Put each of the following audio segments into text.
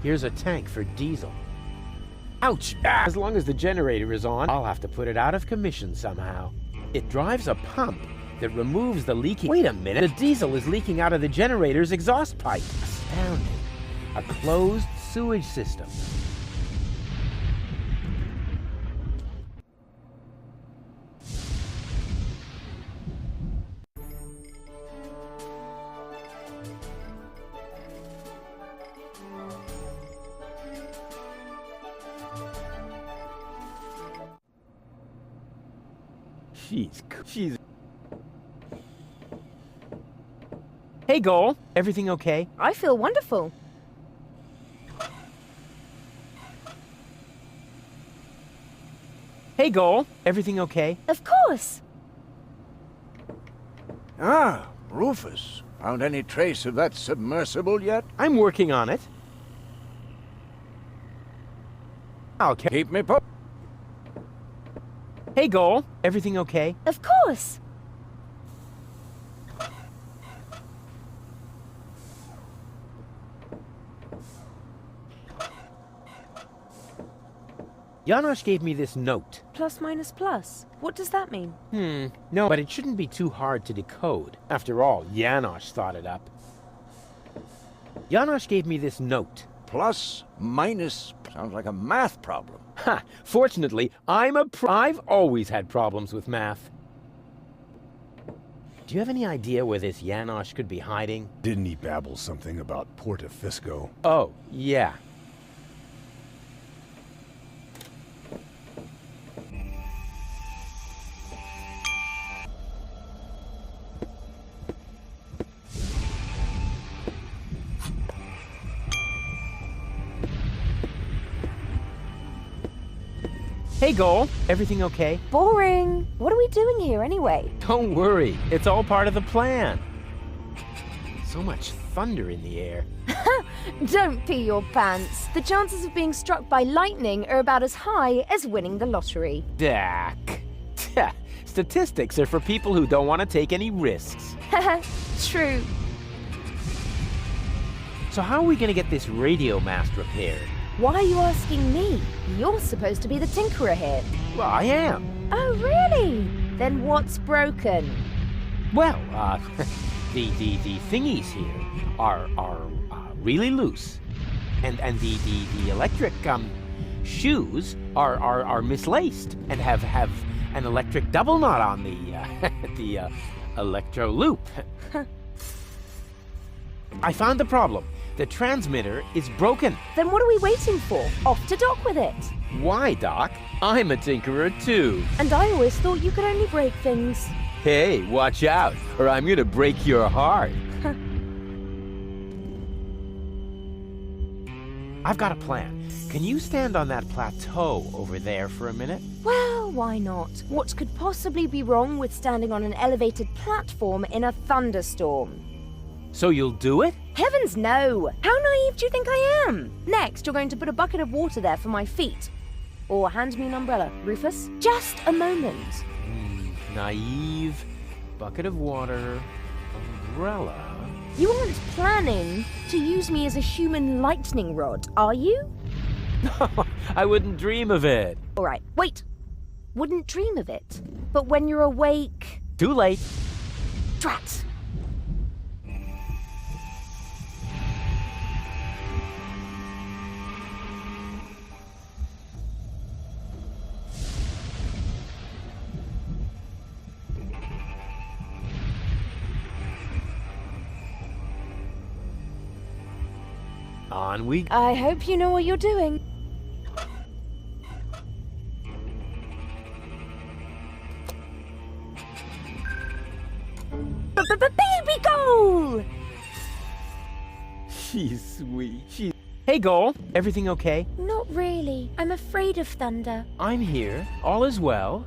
Here's a tank for diesel. Ouch! Ah, as long as the generator is on, I'll have to put it out of commission somehow. It drives a pump that removes the leaking... Wait a minute! The diesel is leaking out of the generator's exhaust pipe. Astounding. A closed sewage system. She's... Hey, Goal. Everything okay? I feel wonderful. Hey, Goal. Everything okay? Of course. Ah, Rufus. Found any trace of that submersible yet? I'm working on it. I'll Keep me po- Hey, Goal. Everything okay? Of course. Janosch gave me this note. Plus minus plus. What does that mean? No, but it shouldn't be too hard to decode. After all, Janosch thought it up. Janosch gave me this note. Plus, minus, sounds like a math problem. Ha! Fortunately, I've always had problems with math. Do you have any idea where this Janosch could be hiding? Didn't he babble something about Portafisco? Oh, yeah. Hey, Goal. Everything okay? Boring. What are we doing here anyway? Don't worry. It's all part of the plan. So much thunder in the air. Don't pee your pants. The chances of being struck by lightning are about as high as winning the lottery. Dak. Statistics are for people who don't want to take any risks. True. So how are we going to get this radio mast repaired? Why are you asking me? You're supposed to be the tinkerer here. Well, I am. Oh, really? Then what's broken? Well, the thingies here are really loose, and the electric shoes are mislaced and have an electric double knot on the electro loop. I found the problem. The transmitter is broken. Then what are we waiting for? Off to dock with it. Why, Doc? I'm a tinkerer too. And I always thought you could only break things. Hey, watch out, or I'm gonna break your heart. I've got a plan. Can you stand on that plateau over there for a minute? Well, why not? What could possibly be wrong with standing on an elevated platform in a thunderstorm? So you'll do it? Heavens no! How naive do you think I am? Next, you're going to put a bucket of water there for my feet. Or hand me an umbrella, Rufus. Just a moment. Naive, bucket of water, umbrella. You aren't planning to use me as a human lightning rod, are you? No, I wouldn't dream of it. All right, wait. Wouldn't dream of it. But when you're awake... Too late. Drat! On we go. I hope you know what you're doing. Baby goal! She's sweet. Hey, Goal. Everything okay? Not really. I'm afraid of thunder. I'm here. All is well.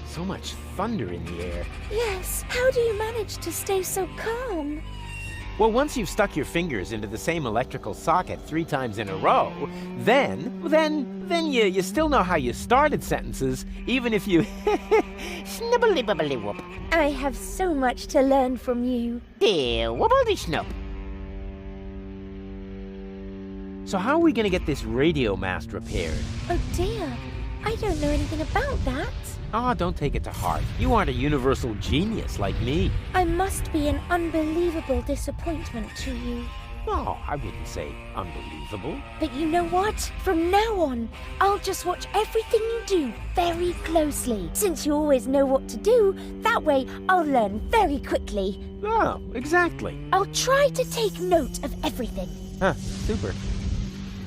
So much thunder in the air. Yes, how do you manage to stay so calm? Well, once you've stuck your fingers into the same electrical socket 3 times in a row, then you still know how you started sentences, even if you snibbly-bibbly-whoop. I have so much to learn from you. Wobbledy-snoop. So how are we gonna get this radio mast repaired? Oh dear, I don't know anything about that. Ah, don't take it to heart. You aren't a universal genius like me. I must be an unbelievable disappointment to you. Oh, I wouldn't say unbelievable. But you know what? From now on, I'll just watch everything you do very closely. Since you always know what to do, that way I'll learn very quickly. Oh, exactly. I'll try to take note of everything. Huh, super.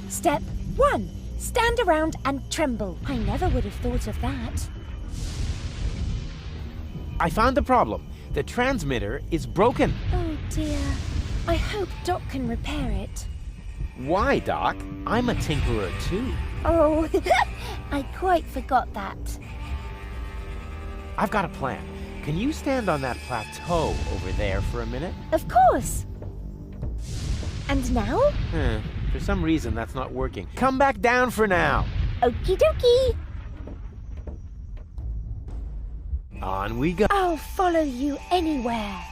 Step 1. Stand around and tremble. I never would have thought of that. I found the problem. The transmitter is broken. Oh dear. I hope Doc can repair it. Why, Doc? I'm a tinkerer too. Oh, I quite forgot that. I've got a plan. Can you stand on that plateau over there for a minute? Of course. And now? For some reason, that's not working. Come back down for now. Okie dokie. On we go. I'll follow you anywhere.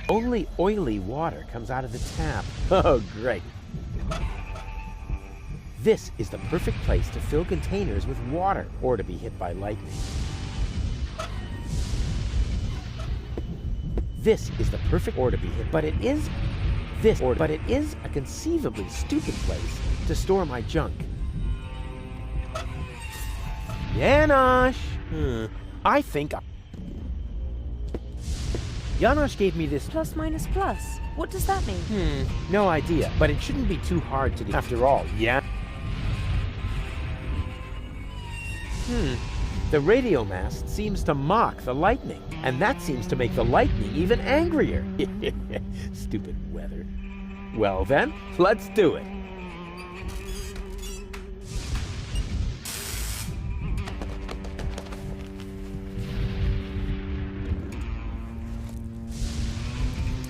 Only oily water comes out of the tap. Oh, great. This is the perfect place to fill containers with water or to be hit by lightning. This is the perfect or to be hit, but it is a conceivably stupid place to store my junk. Janosch! I think Janosch gave me this. Plus minus plus. What does that mean? No idea, but it shouldn't be too hard to do. After all, yeah? The radio mast seems to mock the lightning, and that seems to make the lightning even angrier. Stupid weather. Well then, let's do it.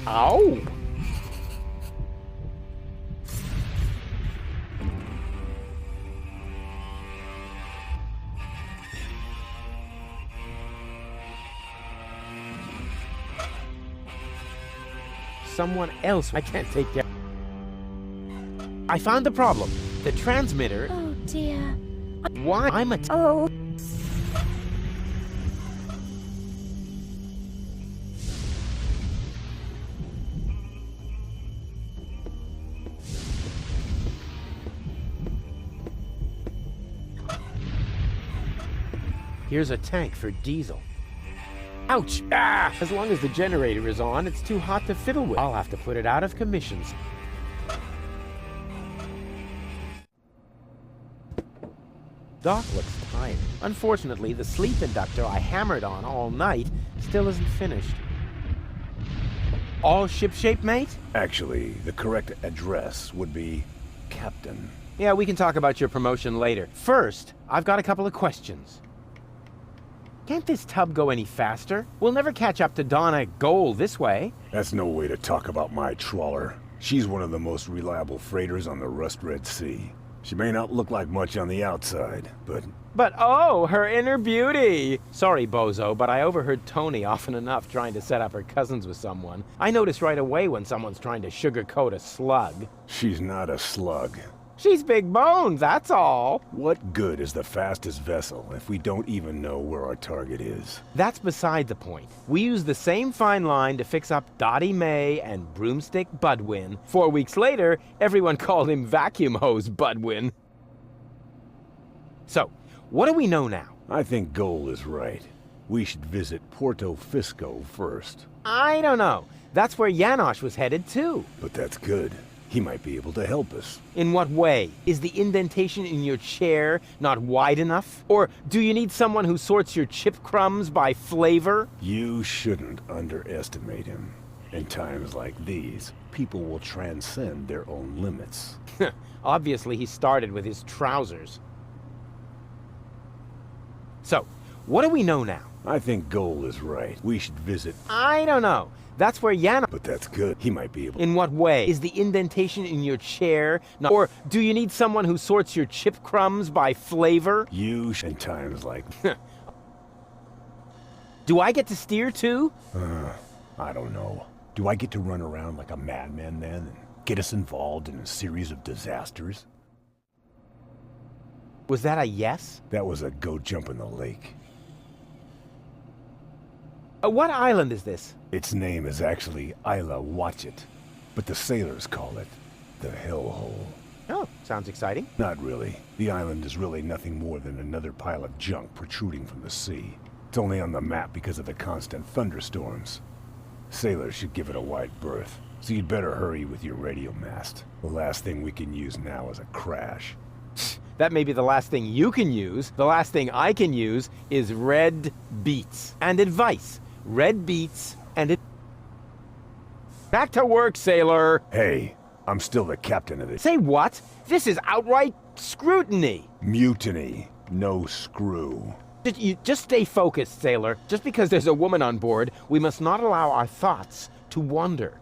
Ow! Someone else I can't take care. I found the problem. The transmitter. Oh dear. Why? I'm a. Oh. Here's a tank for diesel. Ouch! Ah! As long as the generator is on, it's too hot to fiddle with. I'll have to put it out of commission. Doc looks tired. Unfortunately, the sleep inductor I hammered on all night still isn't finished. All shipshape, mate? Actually, the correct address would be Captain. Yeah, we can talk about your promotion later. First, I've got a couple of questions. Can't this tub go any faster? We'll never catch up to Donna Gold this way. That's no way to talk about my trawler. She's one of the most reliable freighters on the Rust-Red Sea. She may not look like much on the outside, but... But oh, her inner beauty! Sorry, Bozo, but I overheard Tony often enough trying to set up her cousins with someone. I notice right away when someone's trying to sugarcoat a slug. she's not a slug. She's big boned, that's all. What good is the fastest vessel if we don't even know where our target is? That's beside the point. We used the same fine line to fix up Dottie May and Broomstick Budwin. 4 weeks later, everyone called him Vacuum Hose Budwin. So, what do we know now? I think Goal is right. We should visit Porto Fisco first. I don't know. That's where Janosch was headed too. But that's good. He might be able to help us. In what way? Is the indentation in your chair not wide enough? Or do you need someone who sorts your chip crumbs by flavor? You shouldn't underestimate him. In times like these, people will transcend their own limits. Obviously, he started with his trousers. So, what do we know now? I think Goal is right. We should visit... I don't know. That's where Janosch... But that's good. He might be able... In what way? Is the indentation in your chair not... Or do you need someone who sorts your chip crumbs by flavor? You in times like... Do I get to steer too? I don't know. Do I get to run around like a madman then and get us involved in a series of disasters? Was that a yes? That was a go jump in the lake. What island is this? Its name is actually Isla Watchet, but the sailors call it the Hellhole. Oh, sounds exciting. Not really. The island is really nothing more than another pile of junk protruding from the sea. It's only on the map because of the constant thunderstorms. Sailors should give it a wide berth, so you'd better hurry with your radio mast. The last thing we can use now is a crash. That may be the last thing you can use. The last thing I can use is red beets and advice. Red beets and it. Back to work, sailor. Hey, I'm still the captain of this. Say what? This is outright scrutiny. Mutiny. No screw. You just stay focused, sailor. Just because there's a woman on board, we must not allow our thoughts to wander.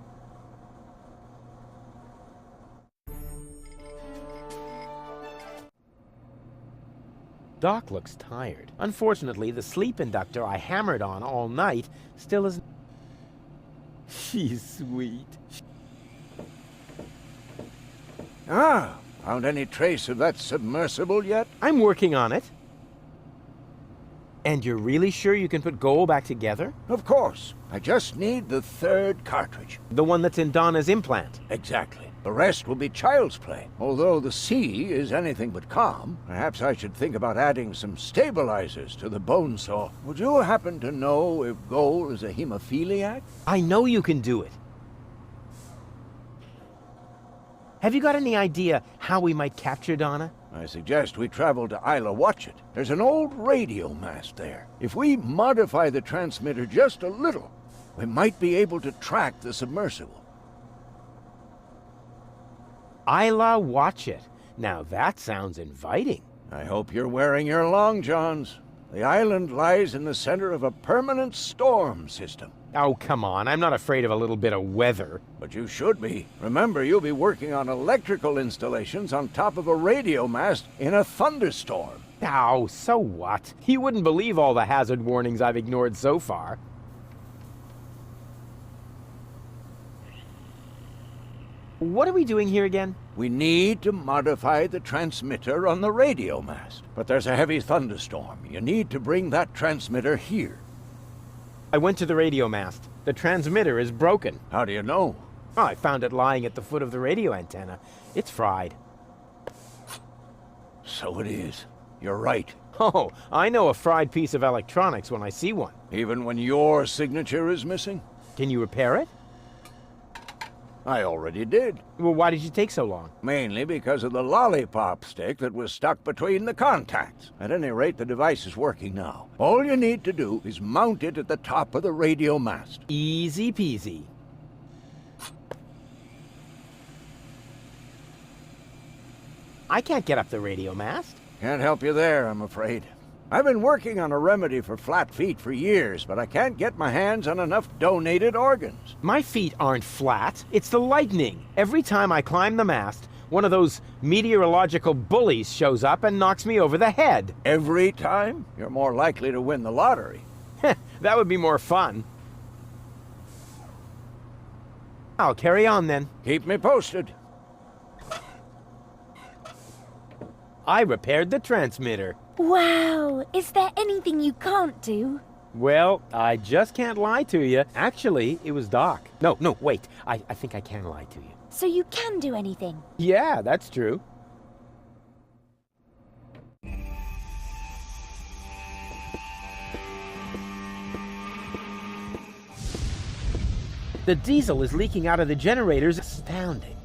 Doc looks tired. Unfortunately, the sleep inductor I hammered on all night still isn't. She's sweet. Ah, found any trace of that submersible yet? I'm working on it. And you're really sure you can put Goal back together? Of course. I just need the third cartridge. The one that's in Donna's implant. Exactly. The rest will be child's play. Although the sea is anything but calm, perhaps I should think about adding some stabilizers to the bone saw. Would you happen to know if Goal is a hemophiliac? I know you can do it. Have you got any idea how we might capture Donna? I suggest we travel to Isla Watchet. There's an old radio mast there. If we modify the transmitter just a little, we might be able to track the submersible. Isla Watchet. Now that sounds inviting. I hope you're wearing your long johns. The island lies in the center of a permanent storm system. Oh, come on. I'm not afraid of a little bit of weather. But you should be. Remember, you'll be working on electrical installations on top of a radio mast in a thunderstorm. Oh, so what? You wouldn't believe all the hazard warnings I've ignored so far. What are we doing here again? We need to modify the transmitter on the radio mast. But there's a heavy thunderstorm. You need to bring that transmitter here. I went to the radio mast. The transmitter is broken. How do you know? Oh, I found it lying at the foot of the radio antenna. It's fried. So it is. You're right. Oh, I know a fried piece of electronics when I see one. Even when your signature is missing? Can you repair it? I already did. Well, why did you take so long? Mainly because of the lollipop stick that was stuck between the contacts. At any rate, the device is working now. All you need to do is mount it at the top of the radio mast. Easy peasy. I can't get up the radio mast. Can't help you there, I'm afraid. I've been working on a remedy for flat feet for years, but I can't get my hands on enough donated organs. My feet aren't flat. It's the lightning. Every time I climb the mast, one of those meteorological bullies shows up and knocks me over the head. Every time? You're more likely to win the lottery. That would be more fun. I'll carry on then. Keep me posted. I repaired the transmitter. Wow, is there anything you can't do? Well, I just can't lie to you. Actually, it was Doc. No, wait. I think I can lie to you. So you can do anything? Yeah, that's true. The diesel is leaking out of the generators. Astounding.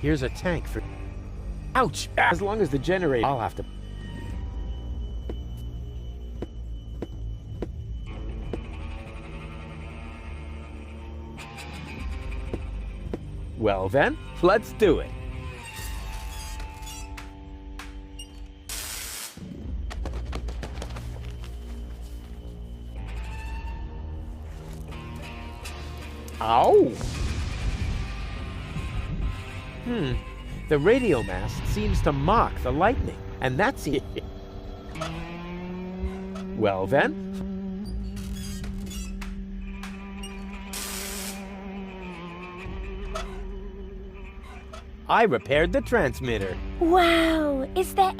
Here's a tank for... Ouch! As long as the generator... I'll have to... Well then, let's do it. Ow! The radio mast seems to mock the lightning, and that's it. Well then, I repaired the transmitter. Wow, is there...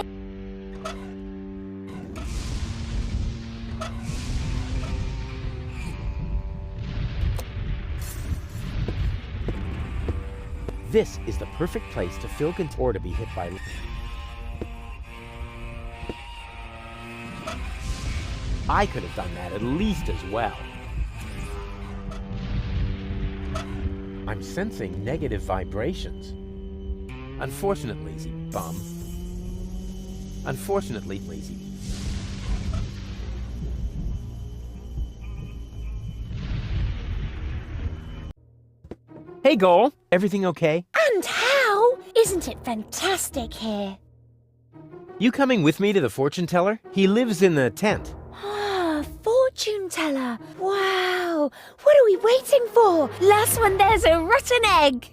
This is the perfect place to fill or to be hit by... I could have done that at least as well. I'm sensing negative vibrations. Unfortunately, lazy bum. Unfortunately, lazy. Hey, Goal. Everything okay? And how? Isn't it fantastic here? You coming with me to the fortune teller? He lives in the tent. Ah, fortune teller. Wow. What are we waiting for? Last one, there's a rotten egg.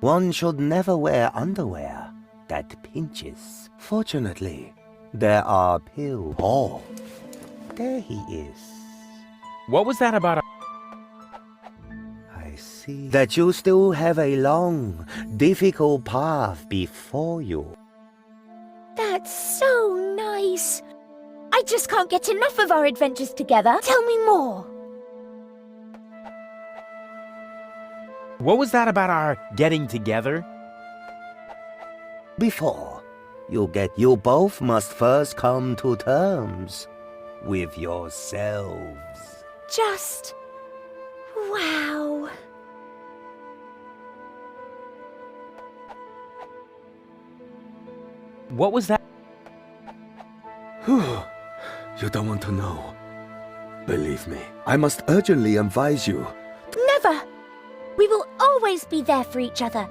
One should never wear underwear that pinches. Fortunately, there are pills. Oh, there he is. What was that about? I see that you still have a long, difficult path before you. That's so nice. I just can't get enough of our adventures together. Tell me more. What was that about our getting together? Before you both must first come to terms with yourselves. Just... wow. What was that? You don't want to know. Believe me, I must urgently advise you. Never. We will always be there for each other.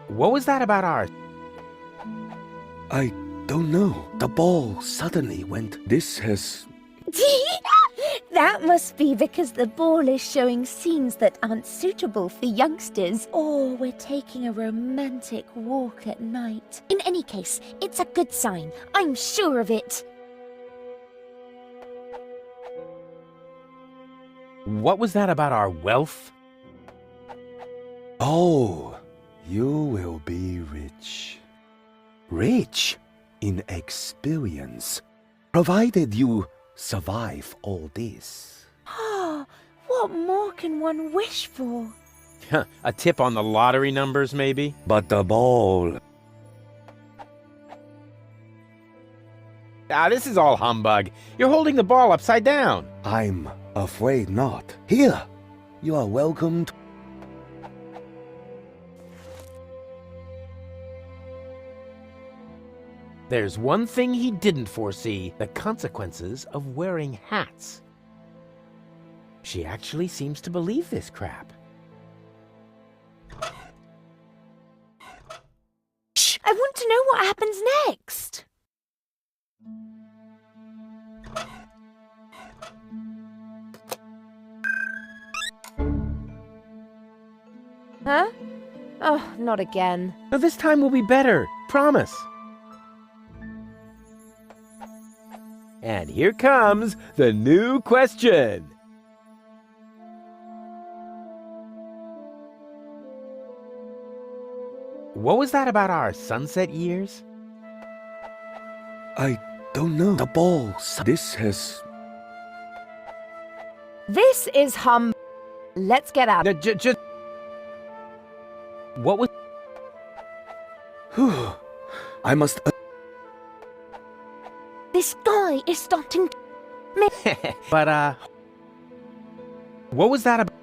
What was that about our... I don't know. The ball suddenly went. This has... That must be because the ball is showing scenes that aren't suitable for youngsters. Or we're taking a romantic walk at night. In any case, it's a good sign. I'm sure of it. What was that about our wealth? Oh, you will be rich. Rich in experience, provided you survive all this. Ah, what more can one wish for? A tip on the lottery numbers, maybe? But the ball... Ah, this is all humbug. You're holding the ball upside down. I'm afraid not. Here, you are welcome to... There's one thing he didn't foresee, the consequences of wearing hats. She actually seems to believe this crap. Shh! I want to know what happens next. Huh? Oh, not again. Now this time will be better, promise. And here comes the new question. What was that about our sunset years? I don't know. The ball... This has... This is Let's get out. Just... What was... I must... This guy is starting to... But, what was that about?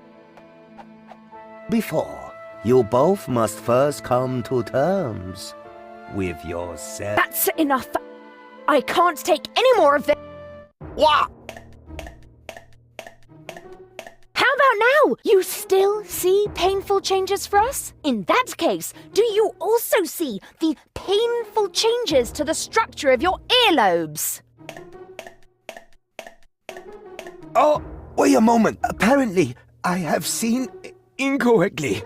Before, you both must first come to terms with yourself. That's enough. I can't take any more of this. What? How about now? You still see painful changes for us? In that case, do you also see the painful changes to the structure of your earlobes? Oh, wait a moment. Apparently, I have seen incorrectly.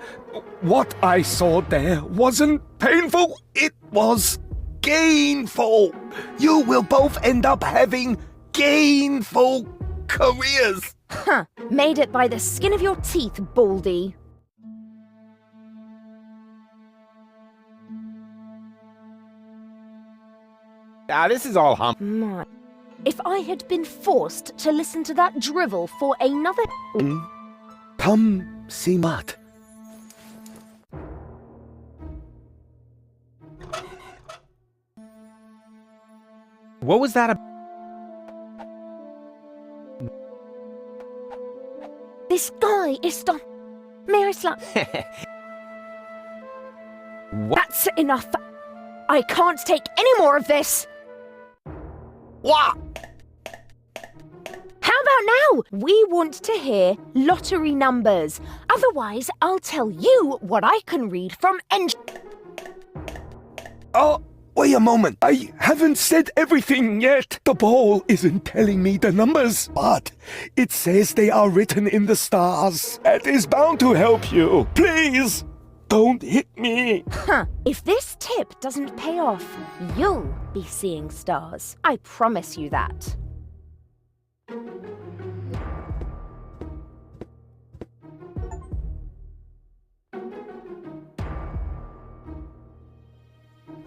What I saw there wasn't painful. It was gainful. You will both end up having gainful careers. Huh. Made it by the skin of your teeth, Baldy. This is all hump. My. If I had been forced to listen to that drivel for another... Come, Simat. What was that? This guy is stop. May I slap? That's enough. I can't take any more of this. What? How about now? We want to hear lottery numbers. Otherwise, I'll tell you what I can read from Oh, wait a moment. I haven't said everything yet. The ball isn't telling me the numbers, but it says they are written in the stars. That is bound to help you. Please, don't hit me. Huh. If this tip doesn't pay off, you'll be seeing stars. I promise you that.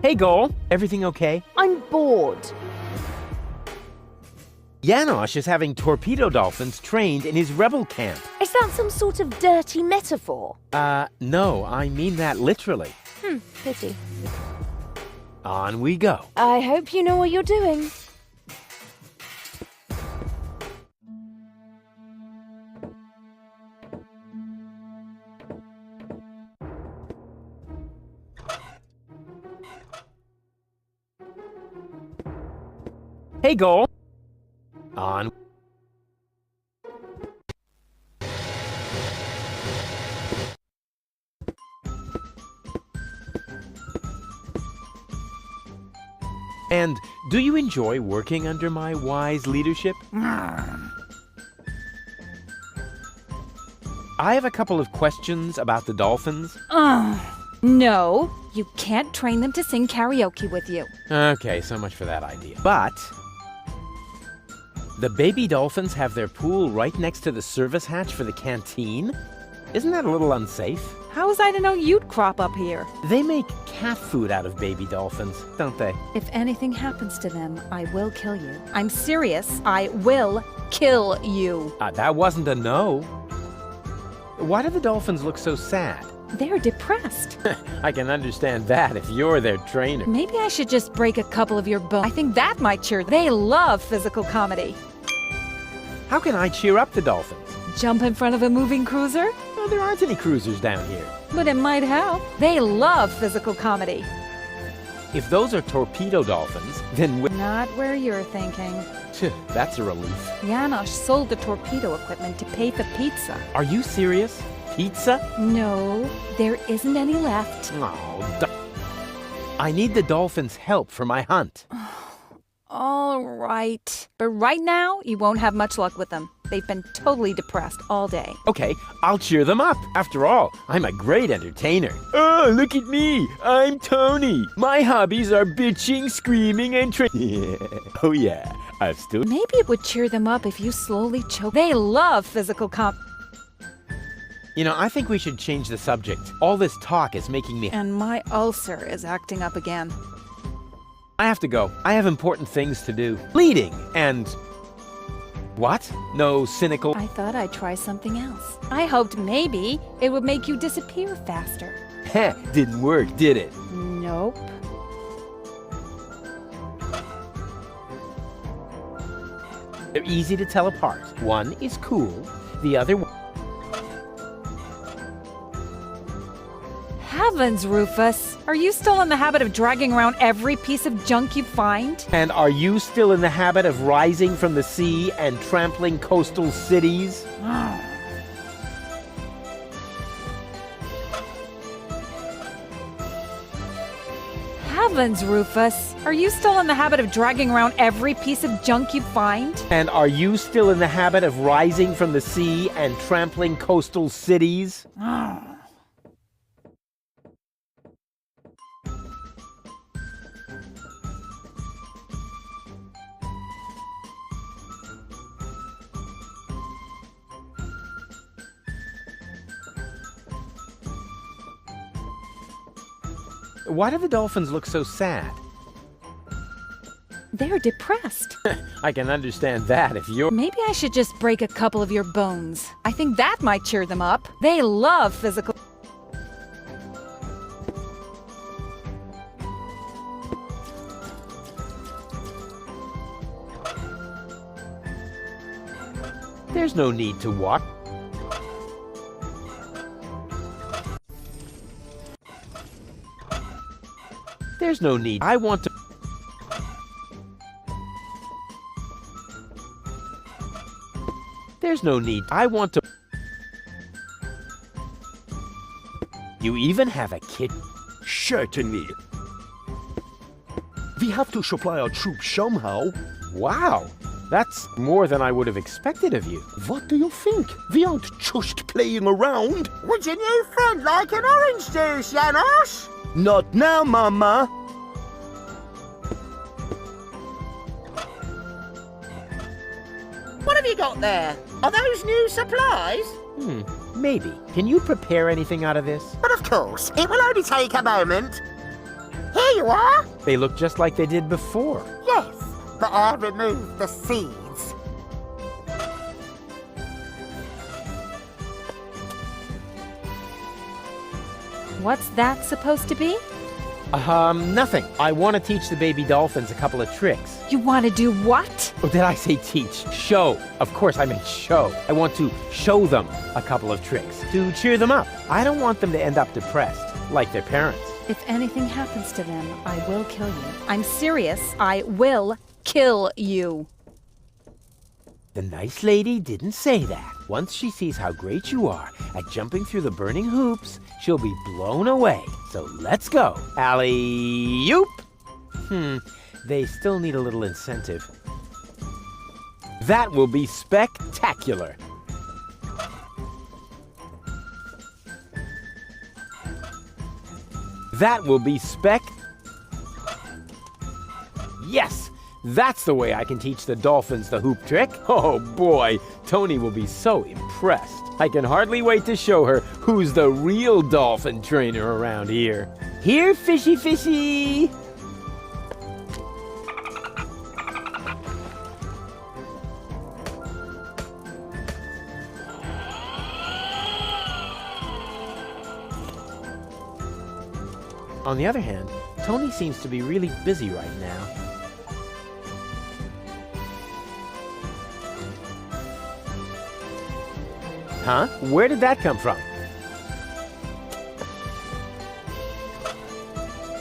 Hey, Goal. Everything okay? I'm bored. Janosch is having torpedo dolphins trained in his rebel camp. Is that some sort of dirty metaphor? No, I mean that literally. Pity. On we go. I hope you know what you're doing. Hey, Goal. On. And do you enjoy working under my wise leadership? I have a couple of questions about the dolphins. No, you can't train them to sing karaoke with you. Okay, so much for that idea. But the baby dolphins have their pool right next to the service hatch for the canteen? Isn't that a little unsafe? How was I to know you'd crop up here? They make cat food out of baby dolphins, don't they? If anything happens to them, I will kill you. I'm serious. I will kill you. That wasn't a no. Why do the dolphins look so sad? They're depressed. I can understand that if you're their trainer. Maybe I should just break a couple of your bones. I think that might cheer them. They love physical comedy. How can I cheer up the dolphins? Jump in front of a moving cruiser? Well, there aren't any cruisers down here. But it might help. They love physical comedy. If those are torpedo dolphins, then Not where you're thinking. that's a relief. Janosch sold the torpedo equipment to pay for pizza. Are you serious? Pizza? No, there isn't any left. I need the dolphins' help for my hunt. All right. But right now, you won't have much luck with them. They've been totally depressed all day. Okay, I'll cheer them up. After all, I'm a great entertainer. Oh, look at me. I'm Tony. My hobbies are bitching, screaming, and Oh yeah, I've still... Maybe it would cheer them up if you slowly choke. They love physical You know, I think we should change the subject. All this talk is making me... And my ulcer is acting up again. I have to go. I have important things to do. Leading and... What? No cynical... I thought I'd try something else. I hoped maybe it would make you disappear faster. Heh, didn't work, did it? Nope. They're easy to tell apart. One is cool, the other one... Heavens, Rufus! Are you still in the habit of dragging around every piece of junk you find? And are you still in the habit of rising from the sea and trampling coastal cities? Heavens, Rufus! Are you still in the habit of dragging around every piece of junk you find? And are you still in the habit of rising from the sea and trampling coastal cities? Why do the dolphins look so sad? They're depressed. I can understand that if you're... Maybe I should just break a couple of your bones. I think that might cheer them up. They love physical... There's no need to walk. There's no need. I want to... There's no need. I want to... You even have a kid? Certainly. We have to supply our troops somehow. Wow, that's more than I would have expected of you. What do you think? We aren't just playing around. Would your new friend like an orange juice, Janos? Not now, Mama. What have you got there? Are those new supplies? Maybe. Can you prepare anything out of this? But of course, it will only take a moment. Here you are. They look just like they did before. Yes, but I removed the seeds. What's that supposed to be? Nothing. I want to teach the baby dolphins a couple of tricks. You want to do what? Or did I say teach? Show. Of course I meant show. I want to show them a couple of tricks to cheer them up. I don't want them to end up depressed, like their parents. If anything happens to them, I will kill you. I'm serious. I will kill you. The nice lady didn't say that. Once she sees how great you are at jumping through the burning hoops, she'll be blown away. So let's go. Alley-oop! They still need a little incentive. That will be spectacular. That will be Yes! That's the way I can teach the dolphins the hoop trick. Oh boy, Tony will be so impressed. I can hardly wait to show her who's the real dolphin trainer around here. Here, fishy fishy! On the other hand, Tony seems to be really busy right now. Huh? Where did that come from?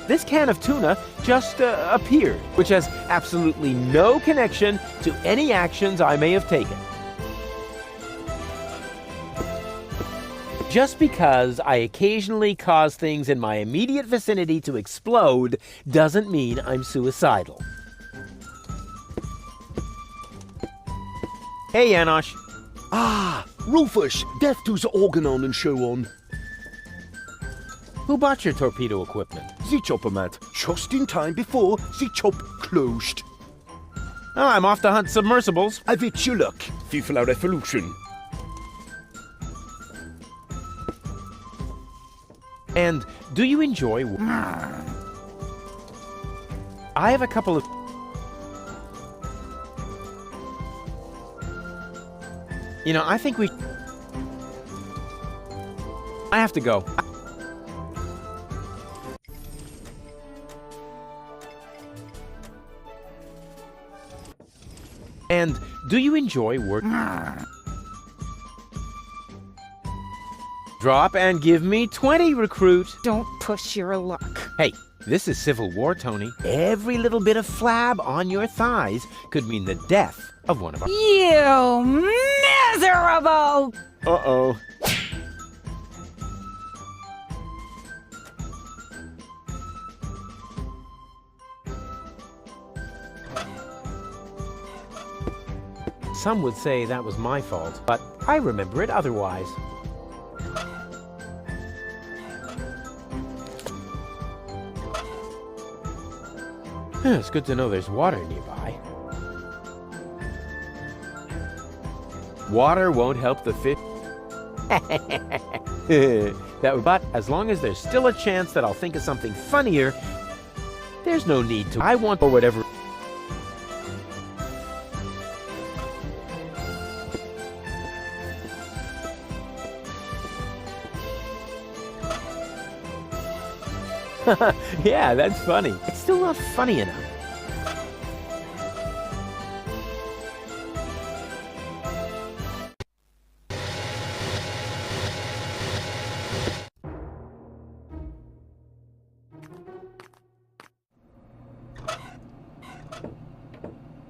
This can of tuna just appeared, which has absolutely no connection to any actions I may have taken. Just because I occasionally cause things in my immediate vicinity to explode doesn't mean I'm suicidal. Hey, Janosch. Ah, Rufus, death to the organon and so on. Who bought your torpedo equipment? The chopper mat, just in time before the chop closed. Oh, I'm off to hunt submersibles. I wish you luck, FIFA Revolution. And do you enjoy... I have a couple of... You know, I think we... I have to go. And do you enjoy work? Drop and give me 20, recruit. Don't push your luck. Hey, this is Civil War, Tony. Every little bit of flab on your thighs could mean the death of one of our... You miserable! Uh-oh. Some would say that was my fault, but I remember it otherwise. It's good to know there's water nearby. Water won't help the fish. But as long as there's still a chance that I'll think of something funnier, there's no need to. I want or whatever. Yeah, that's funny. It's still not funny enough.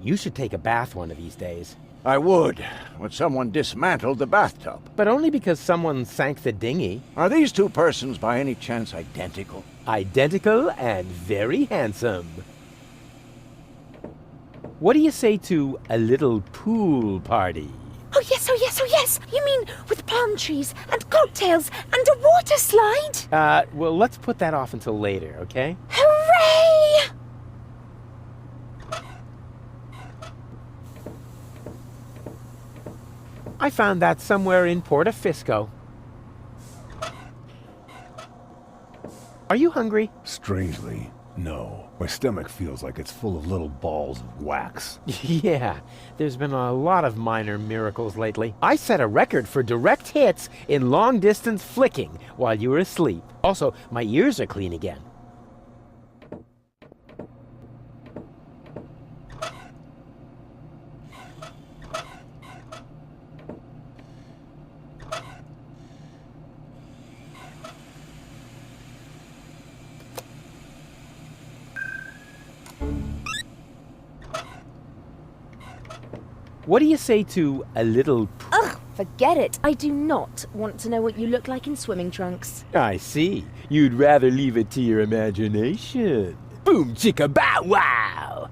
You should take a bath one of these days. I would, when someone dismantled the bathtub. But only because someone sank the dinghy. Are these two persons by any chance identical? Identical and very handsome. What do you say to a little pool party? Oh yes, oh yes, oh yes! You mean with palm trees and cocktails and a water slide? Well, let's put that off until later, okay? Hooray! I found that somewhere in Portofisco. Are you hungry? Strangely, no. My stomach feels like it's full of little balls of wax. Yeah, there's been a lot of minor miracles lately. I set a record for direct hits in long-distance flicking while you were asleep. Also, my ears are clean again. What do you say to a little... Ugh, forget it. I do not want to know what you look like in swimming trunks. I see. You'd rather leave it to your imagination. Boom chicka bow wow!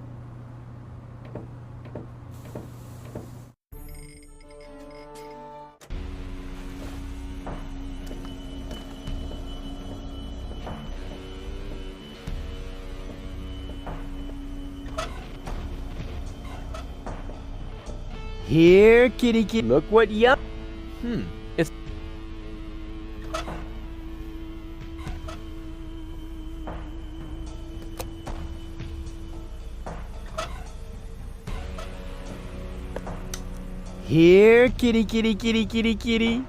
Here, kitty kitty. Look what yum. It's... Here, kitty kitty kitty kitty kitty.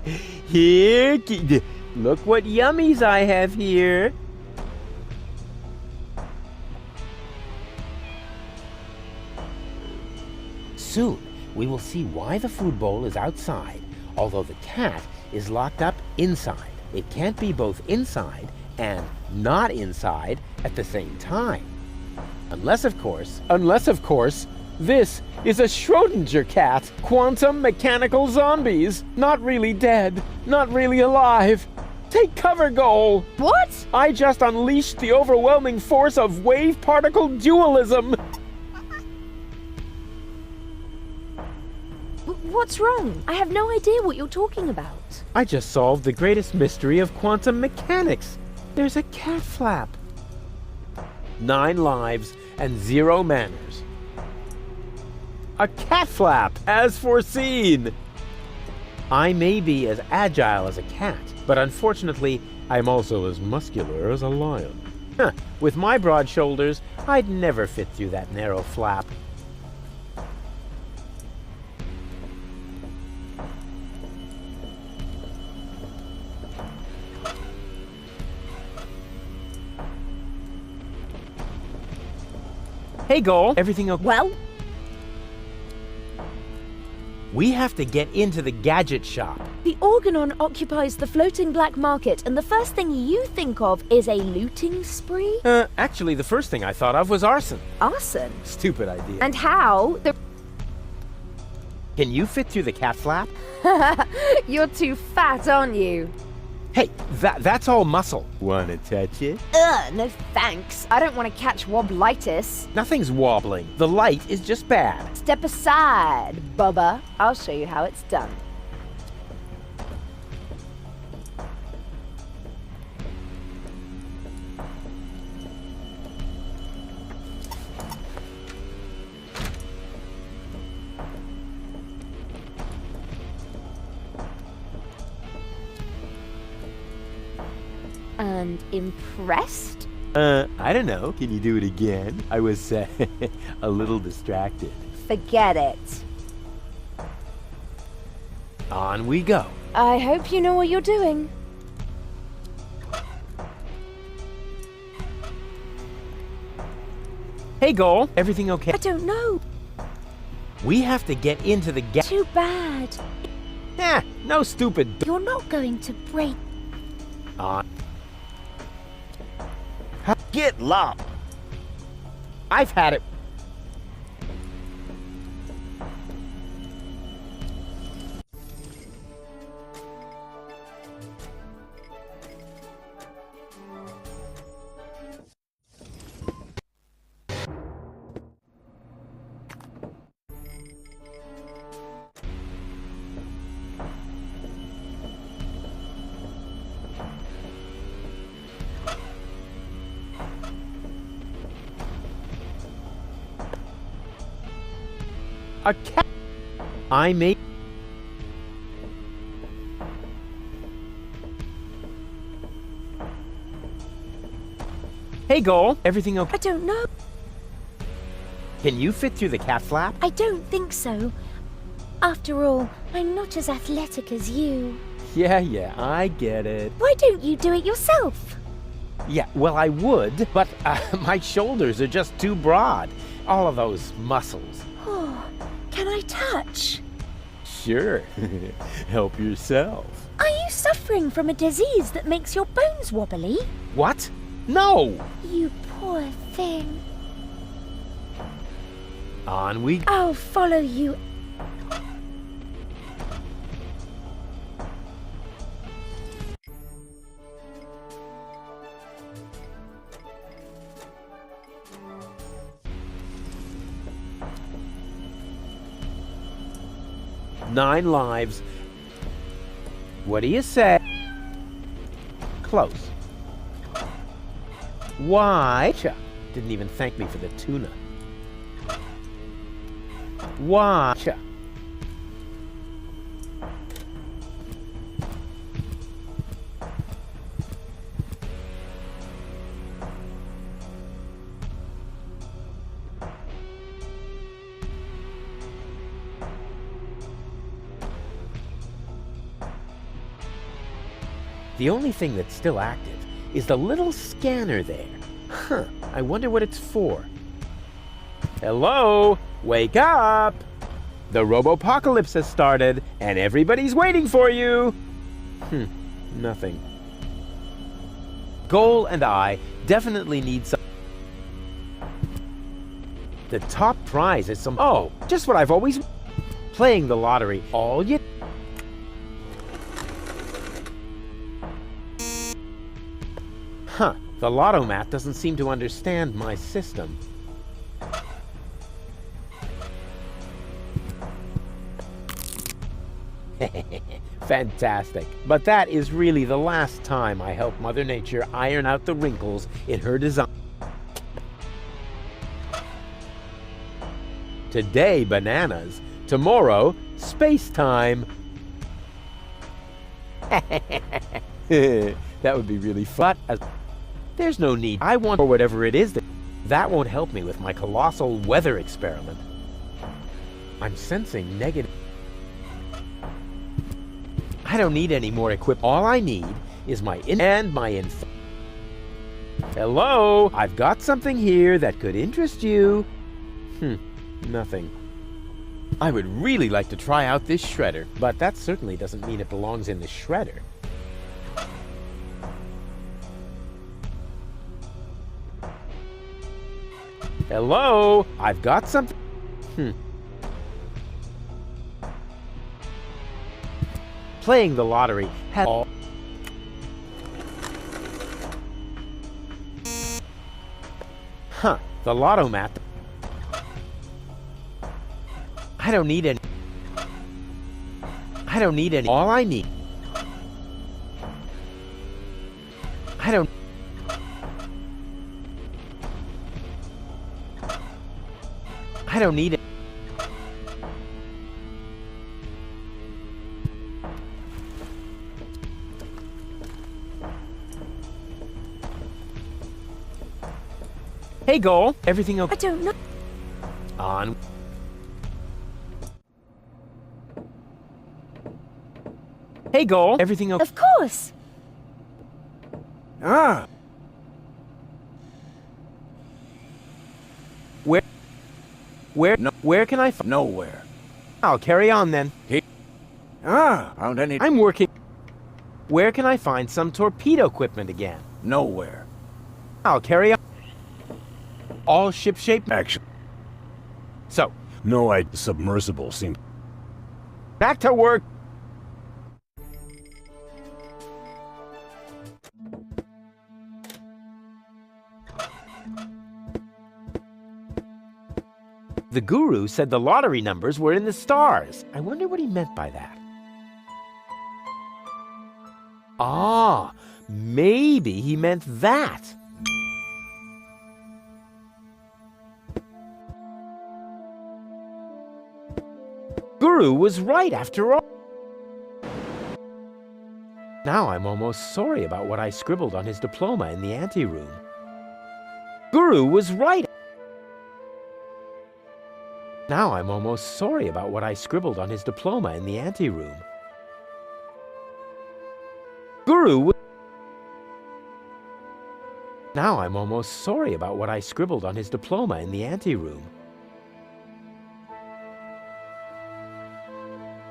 Here, kitty. Look what yummies I have here. Soon, we will see why the food bowl is outside, although the cat is locked up inside. It can't be both inside and not inside at the same time. Unless, of course, this is a Schrodinger cat. Quantum mechanical zombies. Not really dead, not really alive. Take cover, Goal. What? I just unleashed the overwhelming force of wave-particle dualism. What's wrong? I have no idea what you're talking about. I just solved the greatest mystery of quantum mechanics. There's a cat flap. 9 lives and 0 manners. A cat flap, as foreseen. I may be as agile as a cat, but unfortunately, I'm also as muscular as a lion. With my broad shoulders, I'd never fit through that narrow flap. Hey, Goal. Everything okay? Well, We have to get into the gadget shop. the Organon occupies the floating black market, and the first thing you think of is a looting spree? Actually, the first thing I thought of was arson. Arson? Stupid idea. And how? Can you fit through the cat flap? You're too fat, aren't you? Hey, that's all muscle. Wanna touch it? Ugh, no thanks. I don't want to catch woblitis. Nothing's wobbling. The light is just bad. Step aside, Bubba. I'll show you how it's done. And impressed? I don't know. Can you do it again? I was, a little distracted. Forget it. On we go. I hope you know what you're doing. Hey, Goal. Everything okay? I don't know. We have to get into the gap. Too bad. No stupid. You're not going to break. On. Get lost. I've had it. A cat. I made. Hey, Goal. Everything okay? I don't know. Can you fit through the cat flap? I don't think so. After all, I'm not as athletic as you. Yeah, I get it. Why don't you do it yourself? Yeah, well, I would, but my shoulders are just too broad. All of those muscles. Oh, can I touch? Sure. Help yourself. Are you suffering from a disease that makes your bones wobbly? What? No! You poor thing. On we. I'll follow you. Nine lives. What do you say? Close. Why? Didn't even thank me for the tuna. Why? The only thing that's still active is the little scanner there. Huh, I wonder what it's for. Hello? Wake up! The Robopocalypse has started, and everybody's waiting for you! Nothing. Goal and I definitely need some... The top prize is some... Oh, just what I've always... Playing the lottery. All you... Huh, the Lottomat doesn't seem to understand my system. Fantastic. But that is really the last time I help Mother Nature iron out the wrinkles in her design. Today, bananas. Tomorrow, space time. That would be really fun. There's no need. I want for whatever it is that won't help me with my colossal weather experiment. I'm sensing negative. I don't need any more equipment. All I need is my info. Hello? I've got something here that could interest you. Nothing. I would really like to try out this shredder, but that certainly doesn't mean it belongs in the shredder. Hello? I've got something. Playing the lottery has all. Huh, the Lottomat. I don't need any. I don't need any. All I need. I don't. I don't need it. Hey, Goal. Everything okay? I don't know. On. Hey, Goal. Everything okay? Of course. Ah, Where can I find? nowhere. I'll carry on then. Found any? I'm working. Where can I find some torpedo equipment again? Nowhere. I'll carry on. All shipshape. Action. So, No, submersible seems... back to work. The guru said the lottery numbers were in the stars. I wonder what he meant by that. Ah, maybe he meant that. Guru was right after all. Now I'm almost sorry about what I scribbled on his diploma in the anteroom. Guru was right. Now I'm almost sorry about what I scribbled on his diploma in the anteroom. Guru. Now I'm almost sorry about what I scribbled on his diploma in the anteroom.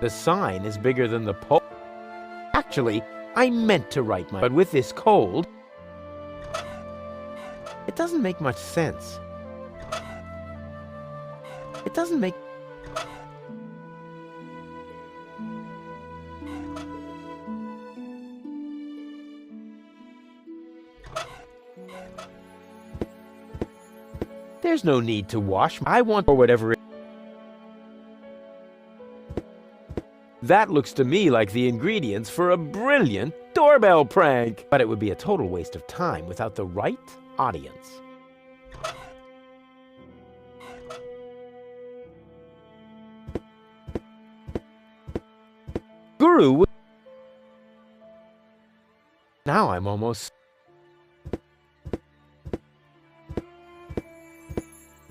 The sign is bigger than the pole. Actually, I meant to write but with this cold, it doesn't make much sense. It doesn't make... There's no need to wash. I want or whatever it... That looks to me like the ingredients for a brilliant doorbell prank. But it would be a total waste of time without the right audience. Guru. Now I'm almost...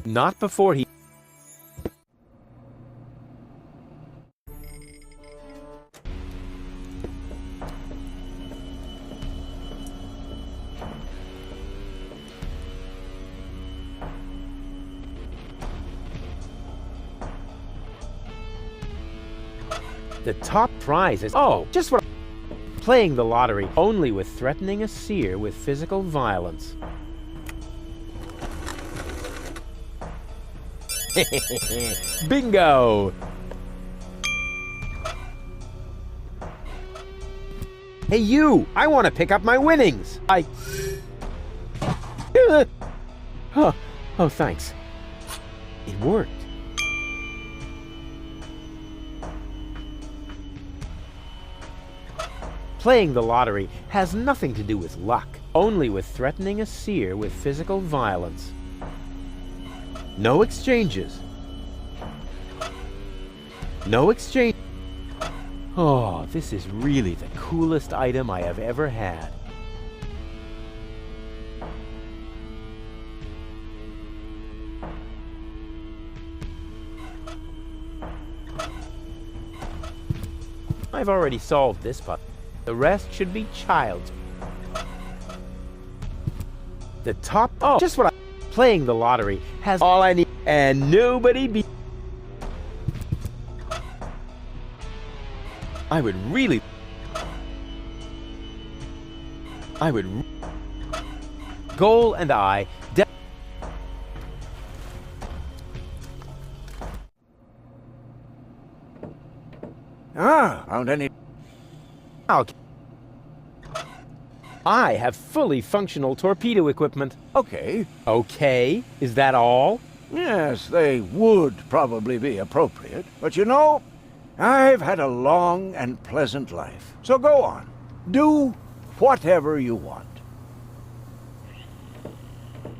Not before he... The top prize is... Oh, just what... Playing the lottery only with threatening a seer with physical violence. Bingo! Hey you! I want to pick up my winnings! Oh, thanks. It worked. Playing the lottery has nothing to do with luck, only with threatening a seer with physical violence. No exchanges. No exchange. Oh, this is really the coolest item I have ever had. I've already solved this puzzle. The rest should be child's. The top... Oh, just what I... Playing the lottery has all I need, and nobody be... I would... Goal and I... Found any... I have fully functional torpedo equipment. Okay. Okay, is that all? Yes, they would probably be appropriate. But you know, I've had a long and pleasant life. So go on. Do whatever you want.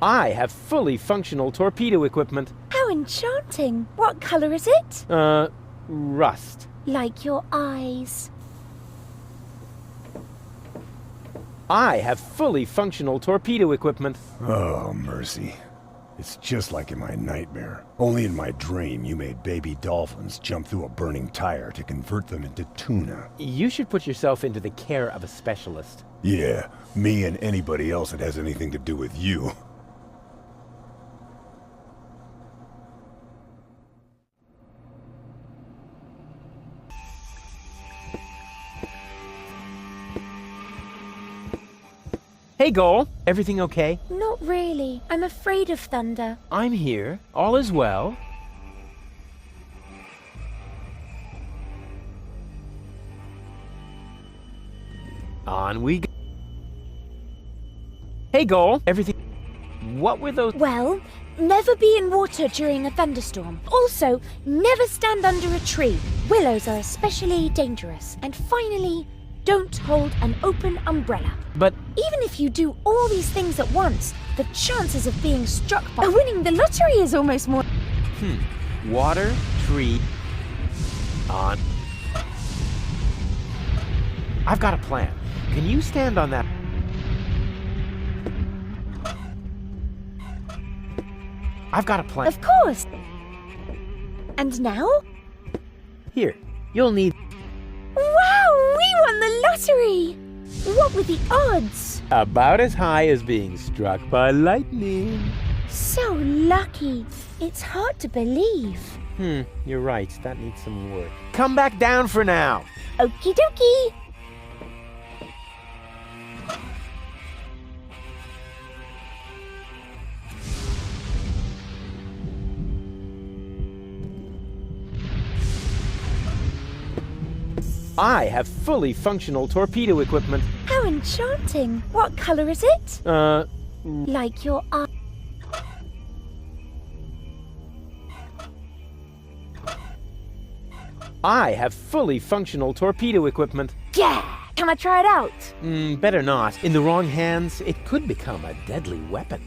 I have fully functional torpedo equipment. How enchanting. What color is it? Rust. Like your eyes. I have fully functional torpedo equipment. Oh, mercy. It's just like in my nightmare. Only in my dream, you made baby dolphins jump through a burning tire to convert them into tuna. You should put yourself into the care of a specialist. Yeah, me and anybody else that has anything to do with you. Hey, Goal. Everything okay? Not really. I'm afraid of thunder. I'm here. All is well. On we go. Hey, Goal. Everything... What were those... Well, never be in water during a thunderstorm. Also, never stand under a tree. Willows are especially dangerous. And finally, don't hold an open umbrella. But... Even if you do all these things at once, the chances of being struck by winning the lottery is almost more... Water, tree... On... I've got a plan. Can you stand on that... I've got a plan. Of course. And now? Here, you'll need... Wow, we won the lottery! What were the odds? About as high as being struck by lightning. So lucky. It's hard to believe. You're right. That needs some work. Come back down for now. Okie dokie. I have fully functional torpedo equipment. How enchanting. What color is it? Like your eye. I have fully functional torpedo equipment. Yeah! Can I try it out? Better not. In the wrong hands, it could become a deadly weapon.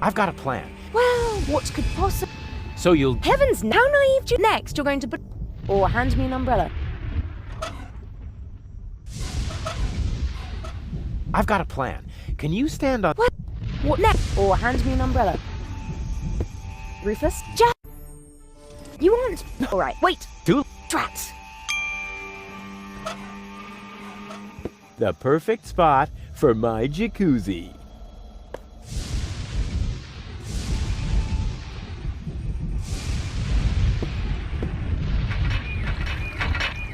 I've got a plan. Well, what could possibly... So you'll... Heavens, how naive do you... Next, you're going to put... Or hand me an umbrella. I've got a plan. Can you stand on... What next? Or hand me an umbrella. Rufus, just... You want... Alright, wait. Do... Drat. The perfect spot for my jacuzzi.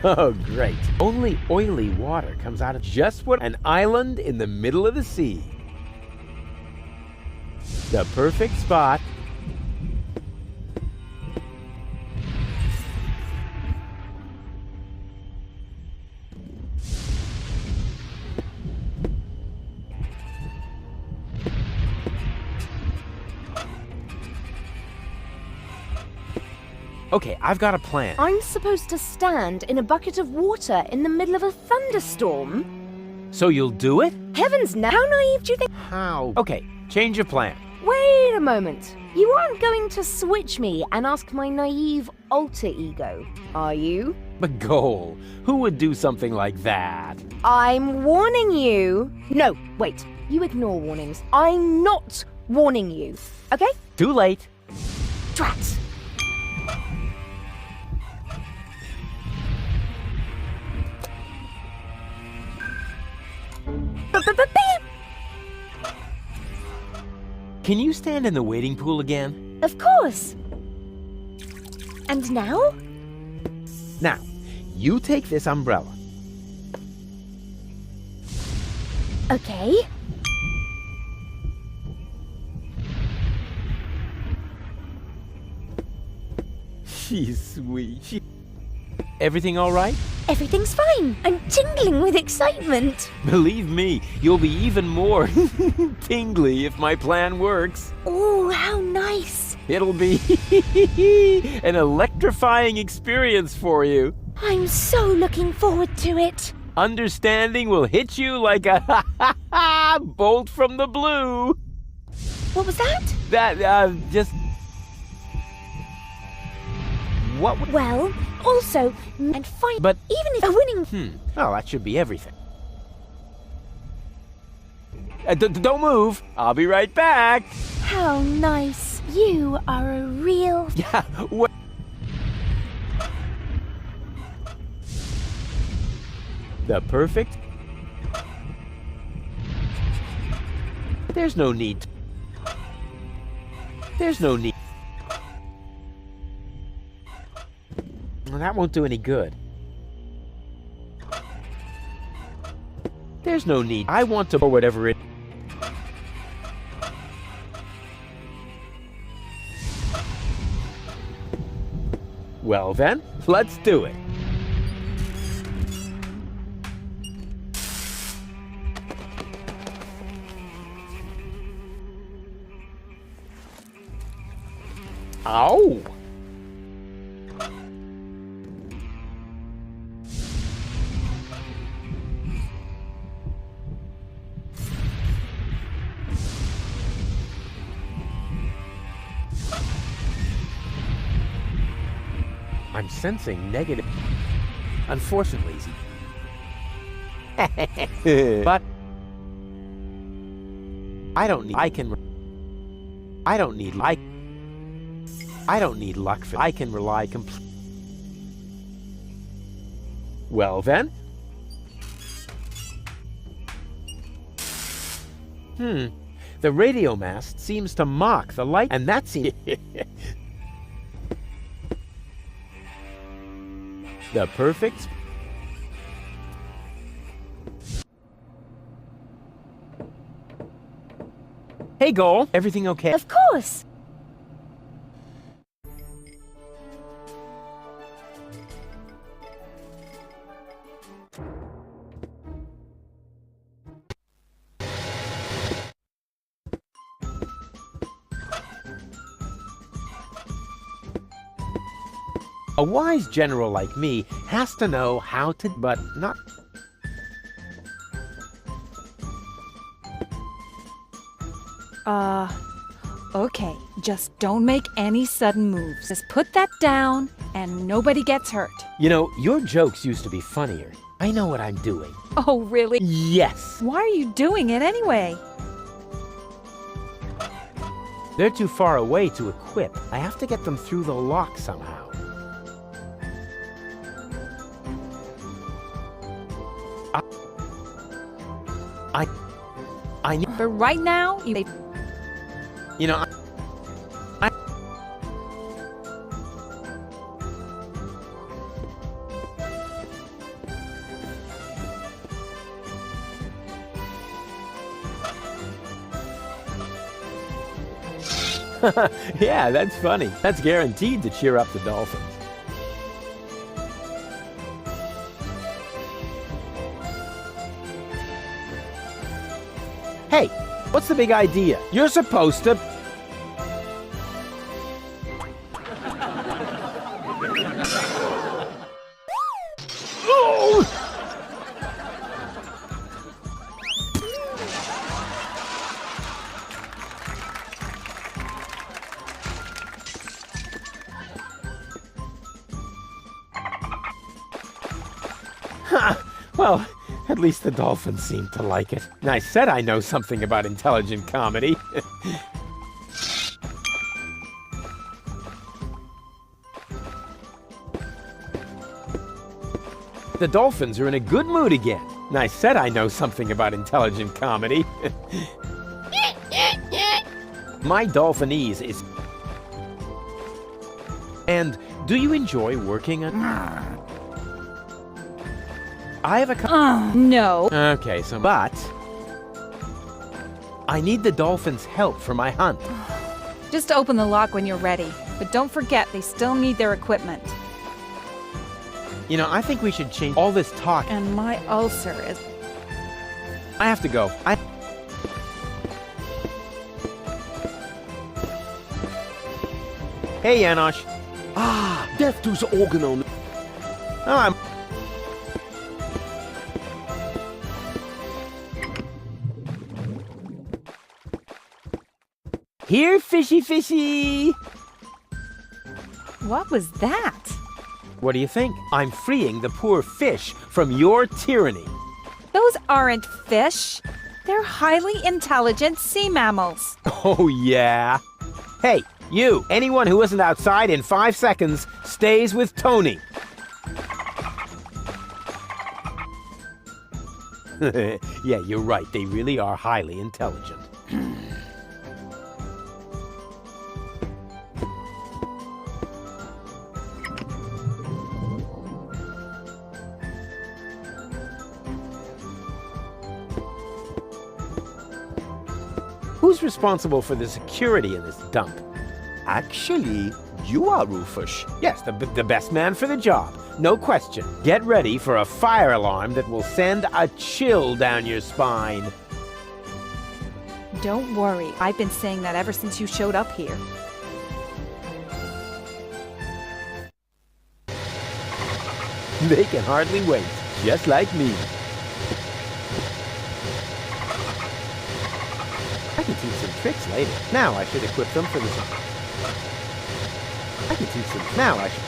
Oh, great. Only oily water comes out of just what an island in the middle of the sea. The perfect spot. Okay, I've got a plan. I'm supposed to stand in a bucket of water in the middle of a thunderstorm? So you'll do it? Heavens, now how naive do you think... How? Okay, change of plan. Wait a moment. You aren't going to switch me and ask my naive alter ego, are you? But Goal, who would do something like that? I'm warning you. No, wait. You ignore warnings. I'm not warning you. Okay? Too late. Drat. Can you stand in the wading pool again? Of course. And now? Now, you take this umbrella. Okay. She's sweet. Everything all right? Everything's fine. I'm tingling with excitement. Believe me, you'll be even more tingly if my plan works. Oh, how nice. It'll be an electrifying experience for you. I'm so looking forward to it. Understanding will hit you like a bolt from the blue. What was that? Just... What? Well, also, and fine. But even if a winning... Well, that should be everything. Don't move. I'll be right back. How nice. You are a real... Yeah, the perfect... There's no need. There's no need. Well, that won't do any good. There's no need. I want to... or whatever it... Well then, let's do it. Ow! I'm sensing negative. Unfortunately, but I don't need. I don't need. I don't need luck for. I can rely completely. Well then. The radio mast seems to mock the light, and that seems. The perfect. Hey, Goal. Everything okay? Of course. A wise general like me has to know how to, but not... Okay. Just don't make any sudden moves. Just put that down, and nobody gets hurt. You know, your jokes used to be funnier. I know what I'm doing. Oh, really? Yes! Why are you doing it anyway? They're too far away to equip. I have to get them through the lock somehow. I need... But right now, you... You know, yeah, that's funny. That's guaranteed to cheer up the dolphins. Hey, what's the big idea? You're supposed to... Well, at least the dolphins seem to like it. And I said I know something about intelligent comedy. The dolphins are in a good mood again. And I said I know something about intelligent comedy. My dolphinese is... And do you enjoy working on... I have a... no. Okay, so... But... I need the dolphins' help for my hunt. Just open the lock when you're ready. But don't forget, they still need their equipment. You know, I think we should change all this talk. And my ulcer is... I have to go. Hey, Janosch. Ah, death to the organon. Oh, I'm... Here, fishy fishy! What was that? What do you think? I'm freeing the poor fish from your tyranny. Those aren't fish. They're highly intelligent sea mammals. Oh, yeah. Hey, you! Anyone who isn't outside in 5 seconds stays with Tony. Yeah, you're right. They really are highly intelligent. Who's responsible for the security in this dump? Actually, you are, Rufus. Yes, the best man for the job. No question. Get ready for a fire alarm that will send a chill down your spine. Don't worry, I've been saying that ever since you showed up here. They can hardly wait, just like me. I can teach some tricks later. Now I should equip them for this. I can teach them. Now I should.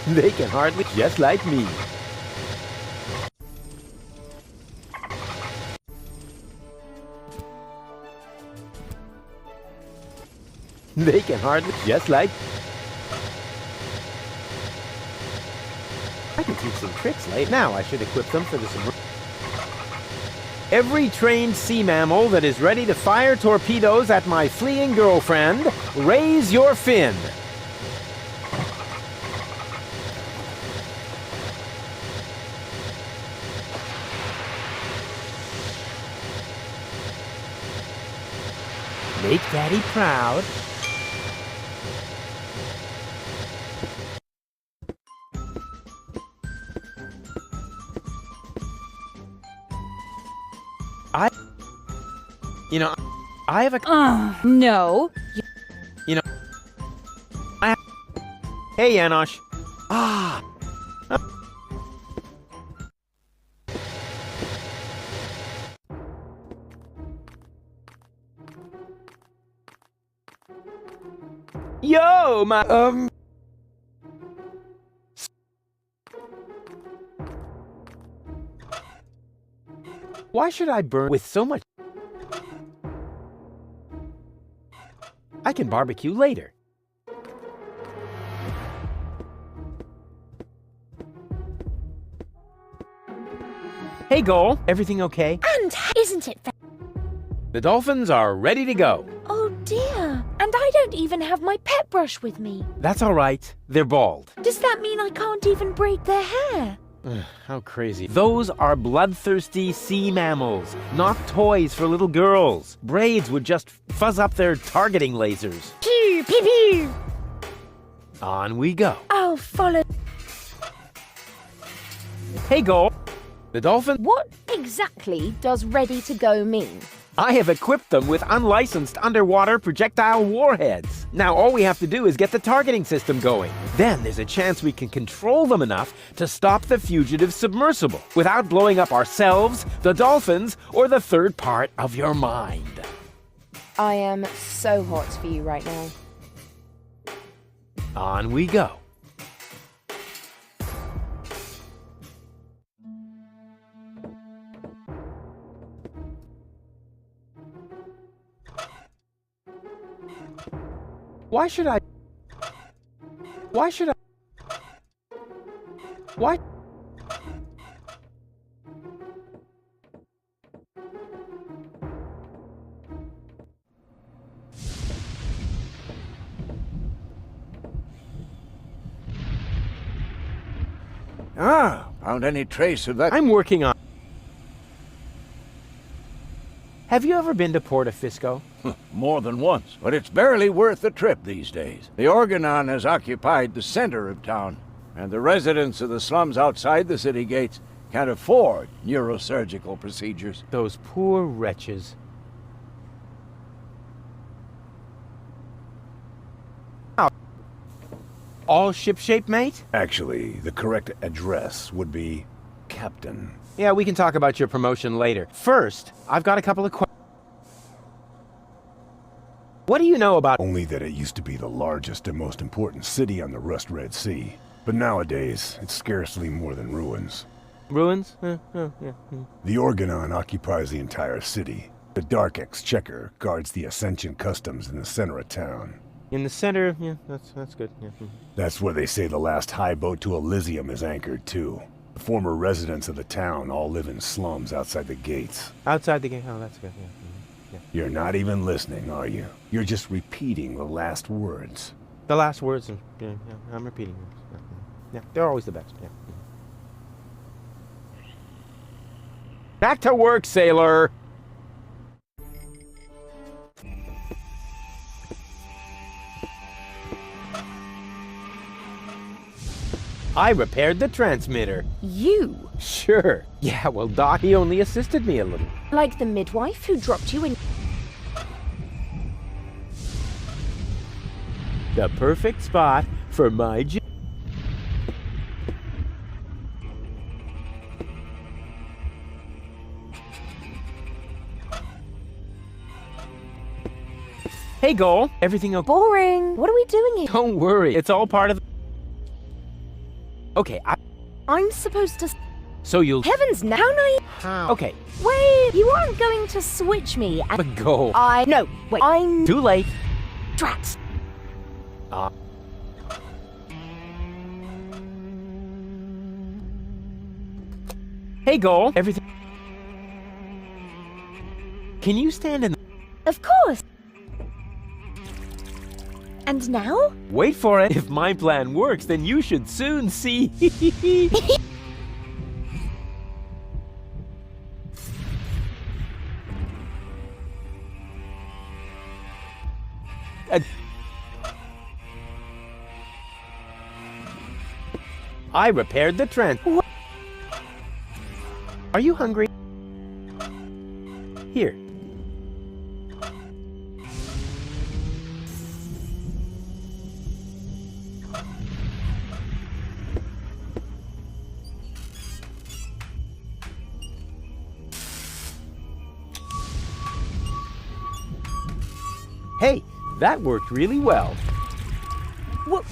They can hardly, just like me. They can hardly, just like. I can teach some tricks later. Now I should equip them for this. Every trained sea mammal that is ready to fire torpedoes at my fleeing girlfriend, raise your fin. Make Daddy proud. I have a... No. Hey, Janosch. Yo, my... Why should I burn with so much... I can barbecue later. Hey, Goal. Everything okay? And isn't it The dolphins are ready to go. Oh dear. And I don't even have my pet brush with me. That's all right. They're bald. Does that mean I can't even braid their hair? How crazy. Those are bloodthirsty sea mammals, not toys for little girls. Braids would just fuzz up their targeting lasers. Pew, pew, pew. On we go. I'll follow. Hey, Goal. The dolphin... What exactly does ready to go mean? I have equipped them with unlicensed underwater projectile warheads. Now all we have to do is get the targeting system going. Then there's a chance we can control them enough to stop the fugitive submersible without blowing up ourselves, the dolphins, or the third part of your mind. I am so hot for you right now. On we go. Why should I? Why? Found any trace of that? I'm working on... Have you ever been to Porto Fisco? More than once, but it's barely worth the trip these days. The Organon has occupied the center of town, and the residents of the slums outside the city gates can't afford neurosurgical procedures. Those poor wretches. All shipshape, mate? Actually, the correct address would be Captain. Yeah, we can talk about your promotion later. First, I've got a couple of questions. What do you know about... Only that it used to be the largest and most important city on the Rust-Red Sea. But nowadays, it's scarcely more than ruins. Ruins? The Organon occupies the entire city. The Dark Exchequer guards the Ascension customs in the center of town. In the center, yeah, that's good. Yeah. That's where they say the last high boat to Elysium is anchored too. The former residents of the town all live in slums outside the gates. Outside the gate, oh, that's good, yeah. You're not even listening, are you? You're just repeating the last words. The last words, yeah, I'm repeating them. Yeah, they're always the best, yeah. Back to work, sailor! I repaired the transmitter. You? Sure. Yeah, well, Doc, he only assisted me a little. Like the midwife who dropped you in... The perfect spot for my Hey, Goal. Everything okay? Boring. What are we doing here? Don't worry. It's all part of... Okay, I'm supposed to... So you'll... Heavens, now no... How? Okay, Wait, you aren't going to switch me and... but Goal. No, wait, I'm... Too late. Drat. Hey, Goal. Everything... Can you stand in... Of course. And now? Wait for it. If my plan works, then you should soon see. I repaired the trend. Are you hungry? Here. Hey, that worked really well. What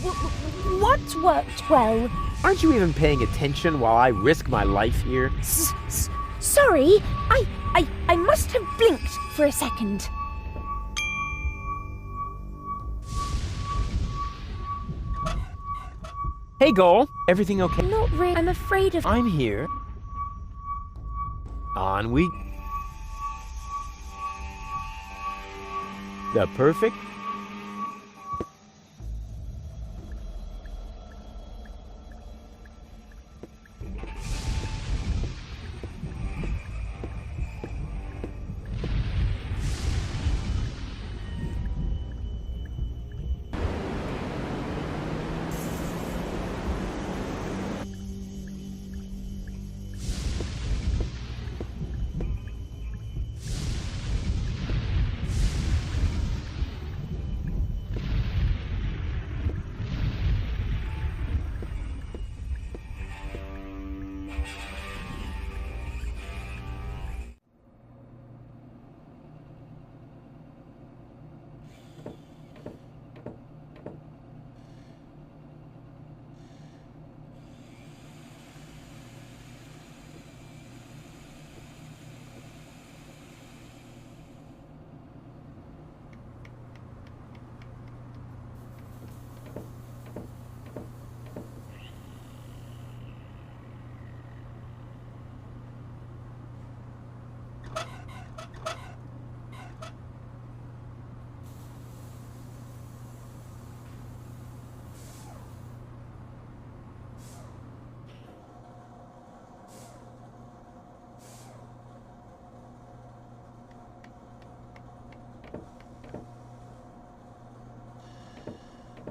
worked well? Aren't you even paying attention while I risk my life here? Sorry, I must have blinked for a second. Hey, Goal. Everything okay? Not really. I'm afraid of... I'm here. On we... The perfect...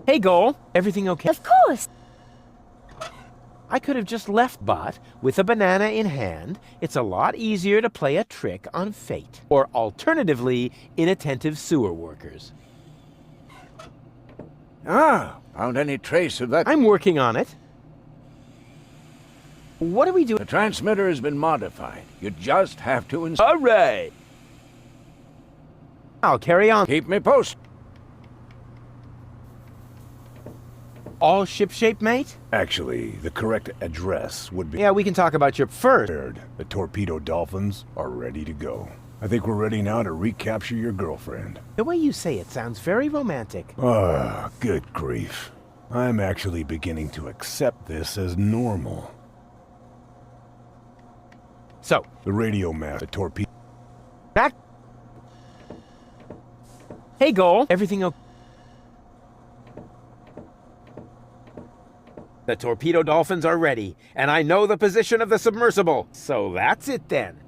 Hey, Goal. Everything okay? Of course. I could have just left, but with a banana in hand, it's a lot easier to play a trick on fate. Or alternatively, inattentive sewer workers. Ah, found any trace of that? I'm working on it. What do we do? The transmitter has been modified. You just have to Hooray! I'll carry on. Keep me posted. All shipshape, mate? Actually, the correct address would be... Yeah, we can talk about your first. The torpedo dolphins are ready to go. I think we're ready now to recapture your girlfriend. The way you say it sounds very romantic. Ah, good grief. I'm actually beginning to accept this as normal. So, The radio mast, the torpedo... back. Hey, Goal. Everything okay? The torpedo dolphins are ready, and I know the position of the submersible. So that's it then.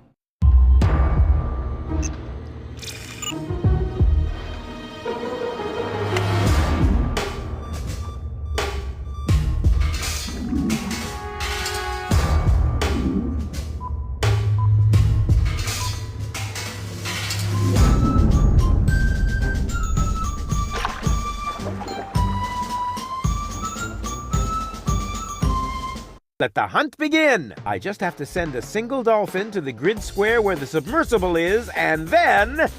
Let the hunt begin! I just have to send a single dolphin to the grid square where the submersible is, and then...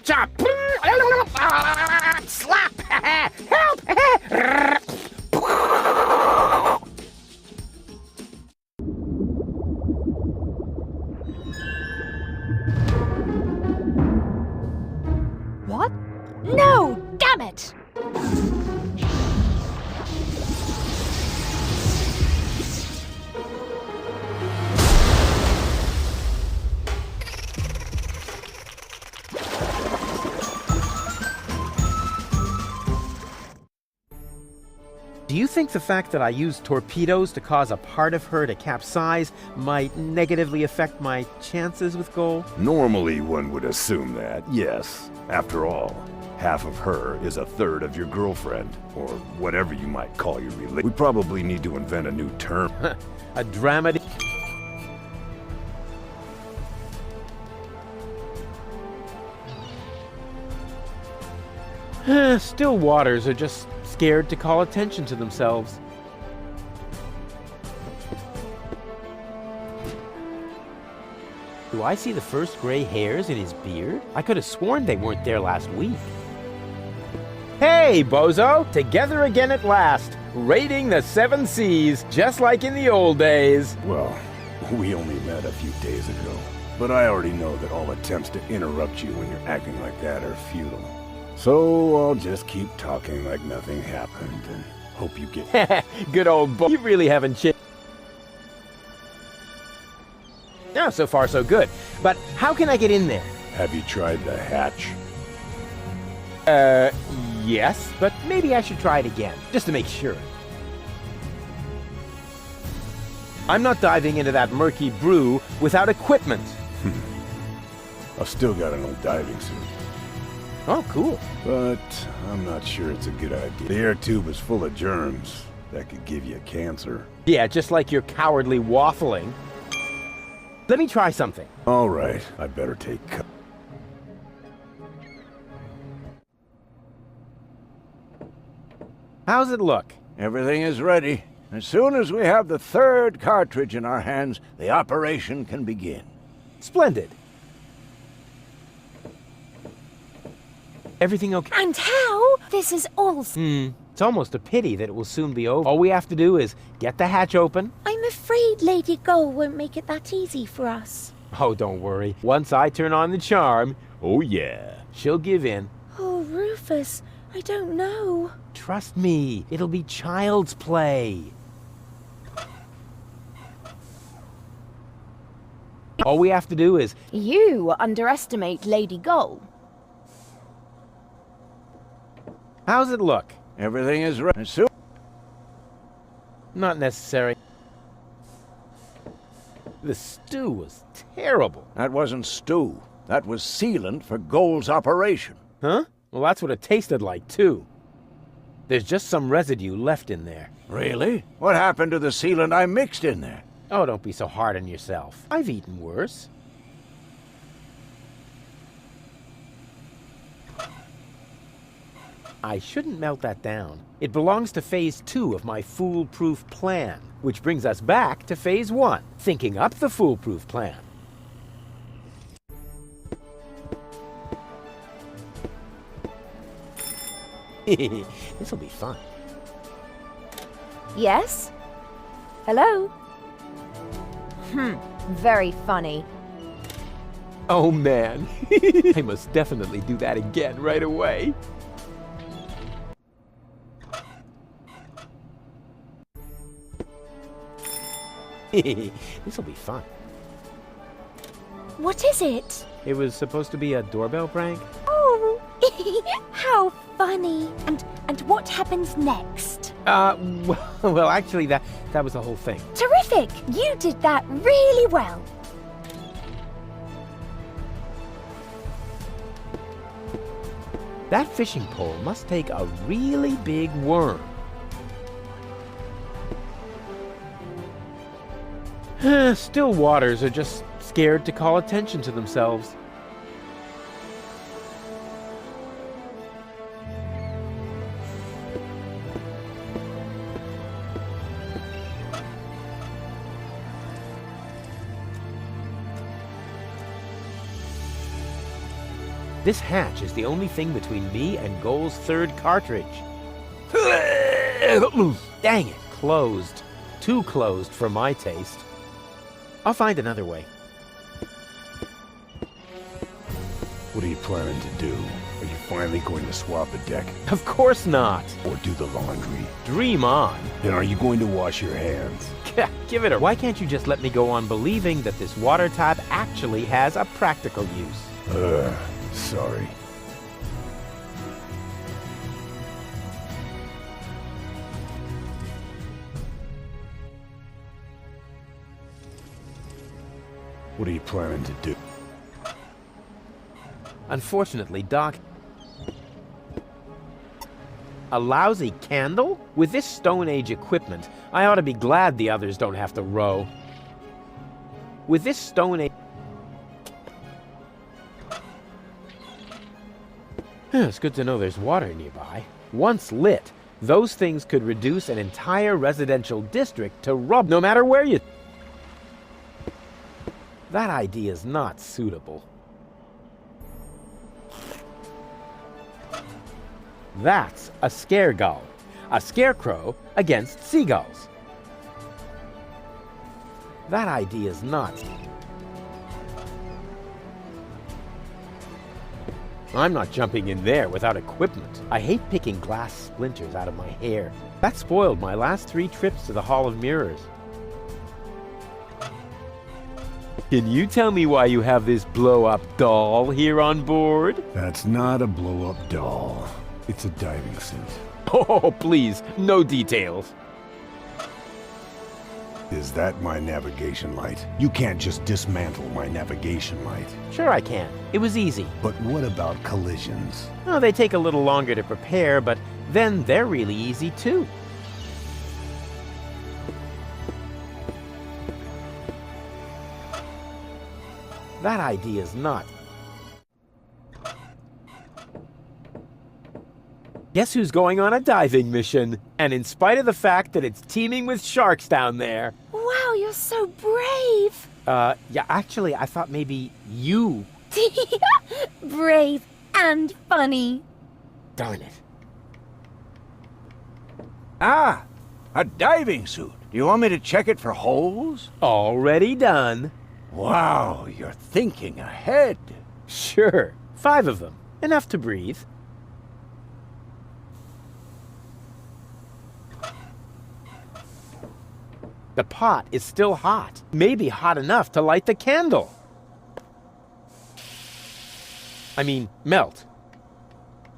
Chop! Slap! Help! What? No, damn it! Do you think the fact that I used torpedoes to cause a part of her to capsize might negatively affect my chances with Goal? Normally, one would assume that, yes. After all, half of her is a third of your girlfriend, or whatever you might call your relationship. We probably need to invent a new term. A dramedy... Still waters are just scared to call attention to themselves. Do I see the first gray hairs in his beard? I could have sworn they weren't there last week. Hey, bozo! Together again at last, raiding the 7 seas, just like in the old days. Well, we only met a few days ago, but I already know that all attempts to interrupt you when you're acting like that are futile. So I'll just keep talking like nothing happened and hope you get... Good old boy. You really haven't changed. No, so far so good. But how can I get in there? Have you tried the hatch? Yes, but maybe I should try it again, just to make sure. I'm not diving into that murky brew without equipment. I've still got an old diving suit. Oh, cool. But I'm not sure it's a good idea. The air tube is full of germs that could give you cancer. Yeah, just like your cowardly waffling. Let me try something. All right, I better take... How's it look? Everything is ready. As soon as we have the 3rd cartridge in our hands, the operation can begin. Splendid. Everything okay? And how? This is all... It's almost a pity that it will soon be over. All we have to do is get the hatch open. I'm afraid Lady Gull won't make it that easy for us. Oh, don't worry. Once I turn on the charm, oh yeah, she'll give in. Oh, Rufus, I don't know. Trust me, it'll be child's play. All we have to do is... You underestimate Lady Gull. How's it look? Everything is ready. As soon... Not necessary. The stew was terrible. That wasn't stew. That was sealant for Goal's operation. Huh? Well, that's what it tasted like, too. There's just some residue left in there. Really? What happened to the sealant I mixed in there? Oh, don't be so hard on yourself. I've eaten worse. I shouldn't melt that down. It belongs to Phase 2 of my foolproof plan, which brings us back to Phase 1, thinking up the foolproof plan. This'll be fun. Yes? Hello? Very funny. Oh, man. I must definitely do that again right away. This'll be fun. What is it? It was supposed to be a doorbell prank? Oh, how funny. And what happens next? Well, actually, that was the whole thing. Terrific! You did that really well. That fishing pole must take a really big worm. Still waters are just scared to call attention to themselves. This hatch is the only thing between me and Goal's 3rd cartridge. Dang it, closed. Too closed for my taste. I'll find another way. What are you planning to do? Are you finally going to swab the deck? Of course not. Or do the laundry? Dream on. Then are you going to wash your hands? Give it a... Why can't you just let me go on believing that this water tap actually has a practical use? Sorry. What are you planning to do? Unfortunately, Doc... A lousy candle? With this Stone Age equipment, I ought to be glad the others don't have to row. With this Stone Age... It's good to know there's water nearby. Once lit, those things could reduce an entire residential district to rubble, no matter where you... That idea is not suitable. That's a scare gull. A scarecrow against seagulls. That idea is not... I'm not jumping in there without equipment. I hate picking glass splinters out of my hair. That spoiled my last 3 trips to the Hall of Mirrors. Can you tell me why you have this blow-up doll here on board? That's not a blow-up doll. It's a diving suit. Oh, please, no details. Is that my navigation light? You can't just dismantle my navigation light. Sure I can. It was easy. But what about collisions? Oh, they take a little longer to prepare, but then they're really easy too. That idea is not. Guess who's going on a diving mission? And in spite of the fact that it's teeming with sharks down there. Wow, you're so brave. Yeah, actually, I thought maybe you... Brave and funny. Darn it. Ah, a diving suit. Do you want me to check it for holes? Already done. Wow, you're thinking ahead. Sure, 5 of them. Enough to breathe. The pot is still hot. Maybe hot enough to light the candle. I mean, melt.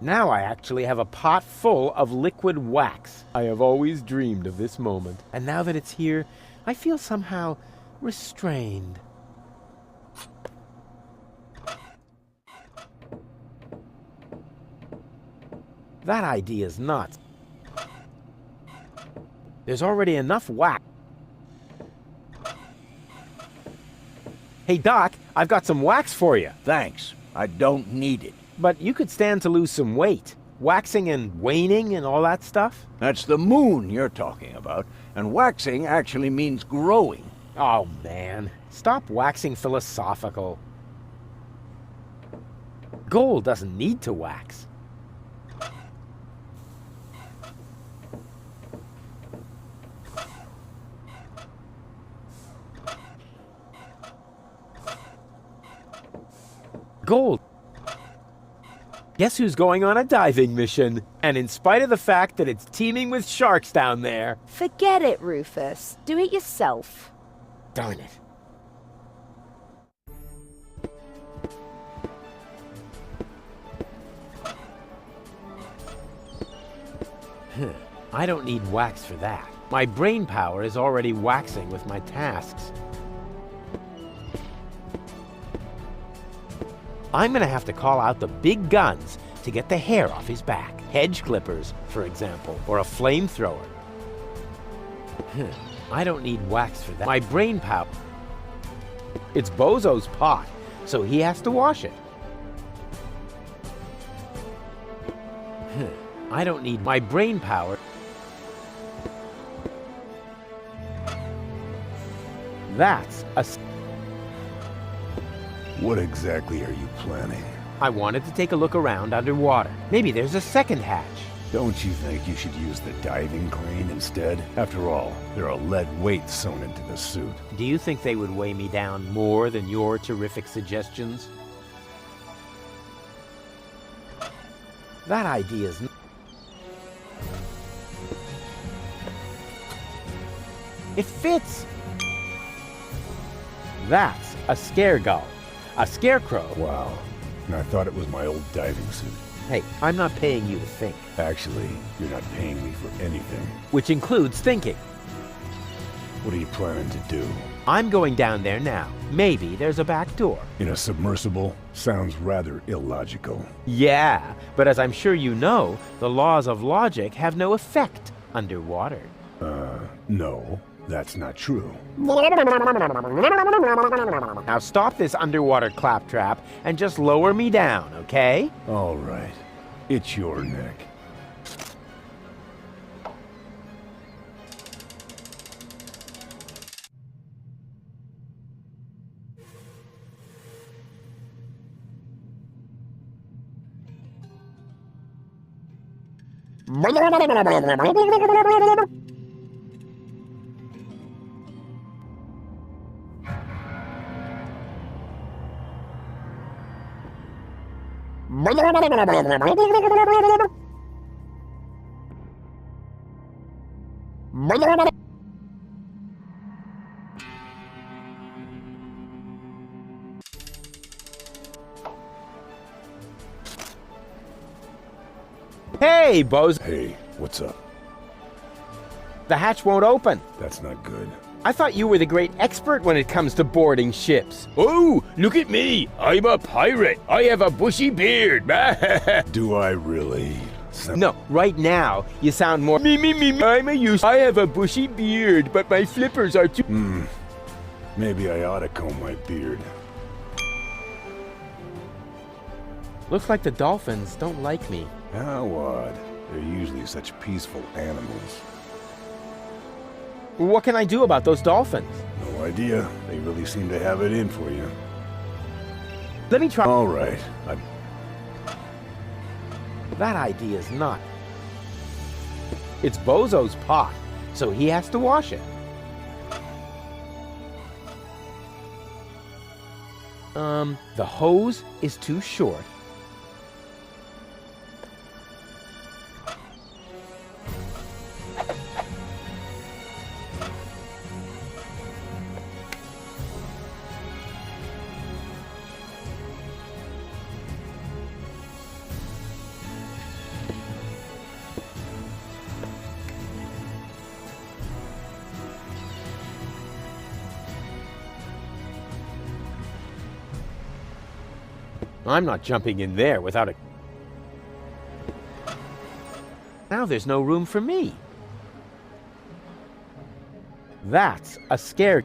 Now I actually have a pot full of liquid wax. I have always dreamed of this moment. And now that it's here, I feel somehow restrained. That idea is nuts. There's already enough wax. Hey, Doc, I've got some wax for you. Thanks. I don't need it. But you could stand to lose some weight. Waxing and waning and all that stuff. That's the moon you're talking about, and waxing actually means growing. Oh, man. Stop waxing philosophical. Gold doesn't need to wax. Gold. Guess who's going on a diving mission? And in spite of the fact that it's teeming with sharks down there. Forget it, Rufus. Do it yourself. Darn it. I don't need wax for that. My brain power is already waxing with my tasks. I'm gonna have to call out the big guns to get the hair off his back. Hedge clippers, for example, or a flamethrower. I don't need wax for that. My brain power... It's Bozo's pot, so he has to wash it. I don't need my brain power. That's a... What exactly are you planning? I wanted to take a look around underwater. Maybe there's a second hatch. Don't you think you should use the diving crane instead? After all, there are lead weights sewn into the suit. Do you think they would weigh me down more than your terrific suggestions? That idea is... It fits! That's a scare gull. A scarecrow. Wow. And I thought it was my old diving suit. Hey, I'm not paying you to think. Actually, you're not paying me for anything. Which includes thinking. What are you planning to do? I'm going down there now. Maybe there's a back door. In a submersible? Sounds rather illogical. Yeah, but as I'm sure you know, the laws of logic have no effect underwater. No, that's not true. Now stop this underwater claptrap and just lower me down, okay? All right. It's your neck. Hey, bozo! Hey, what's up? The hatch won't open. That's not good. I thought you were the great expert when it comes to boarding ships. Oh, look at me. I'm a pirate. I have a bushy beard. Do I really? No, right now, you sound more me. I'm a use. I have a bushy beard, but my flippers are too... Maybe I ought to comb my beard. Looks like the dolphins don't like me. How odd. They're usually such peaceful animals. What can I do about those dolphins? No idea. They really seem to have it in for you. Let me try... All right. That idea's not. It's Bozo's pot, so he has to wash it. The hose is too short. I'm not jumping in there without a... Now there's no room for me. That's a scare...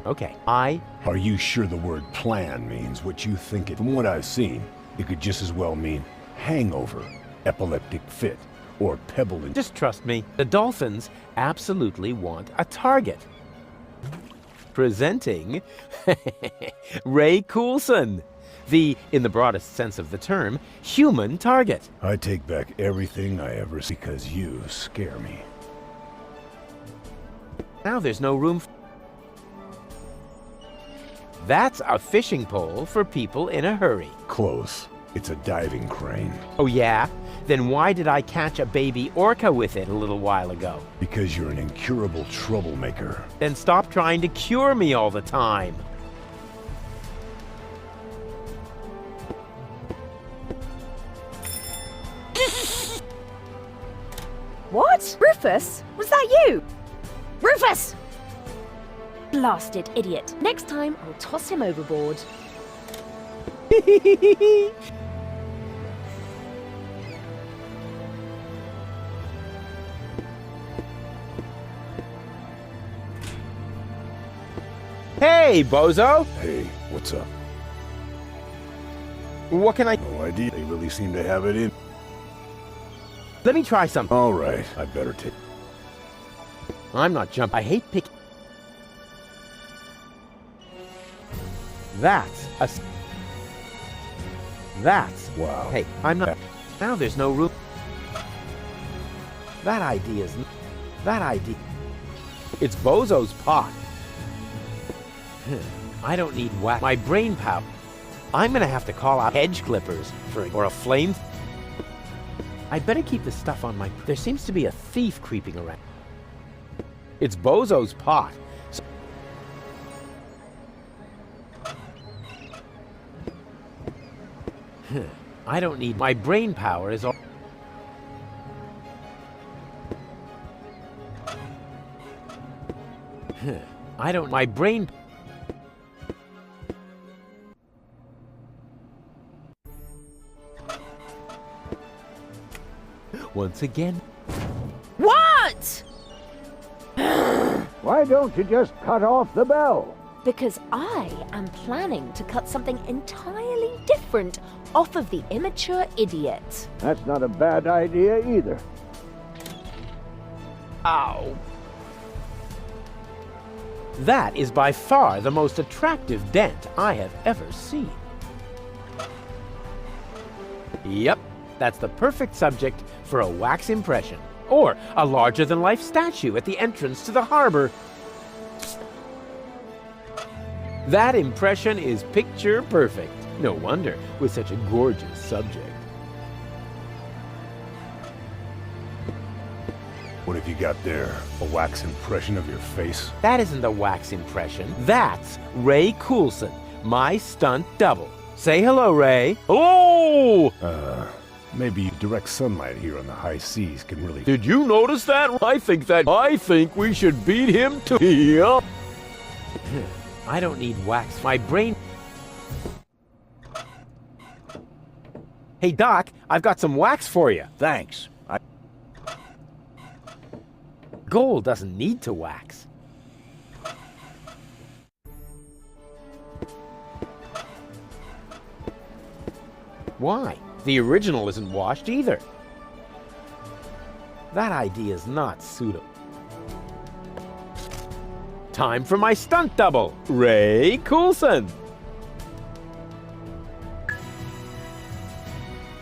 Okay, Are you sure the word plan means what you think it... From what I've seen, it could just as well mean hangover, epileptic fit, or pebble in... Just trust me. The dolphins absolutely want a target. Presenting... Ray Coulson. The, in the broadest sense of the term, human target. I take back everything I ever said because you scare me. Now there's no room. That's a fishing pole for people in a hurry. Close. It's a diving crane. Oh yeah? Then why did I catch a baby orca with it a little while ago? Because you're an incurable troublemaker. Then stop trying to cure me all the time. What? Rufus? Was that you? Rufus! Blasted idiot. Next time, I'll toss him overboard. Hey, bozo! Hey, what's up? What can I... No idea. They really seem to have it in. Let me try something. All right, I better take... I'm not jumping. I hate picking. That's a... That's... Wow. Hey, I'm not... Now there's no room. That idea's... That idea... It's Bozo's pot. I don't need whack. My brain power. I'm gonna have to call out hedge clippers or a flame. I better keep the stuff on my... There seems to be a thief creeping around. It's Bozo's pot. So I don't need... My brain power is all... I don't... My brain... Once again... What? Why don't you just cut off the bell? Because I am planning to cut something entirely different off of the immature idiot. That's not a bad idea either. Ow. That is by far the most attractive dent I have ever seen. Yep, that's the perfect subject for a wax impression, or a larger-than-life statue at the entrance to the harbor. That impression is picture perfect. No wonder, with such a gorgeous subject. What have you got there? A wax impression of your face? That isn't a wax impression. That's Ray Coulson, my stunt double. Say hello, Ray. Hello! Maybe direct sunlight here on the high seas can really... Did you notice that? I think we should beat him to... Yup. I don't need wax. My brain... Hey, Doc, I've got some wax for you. Thanks. Gold doesn't need to wax. Why? The original isn't washed either. That idea is not suitable. Time for my stunt double, Ray Coulson.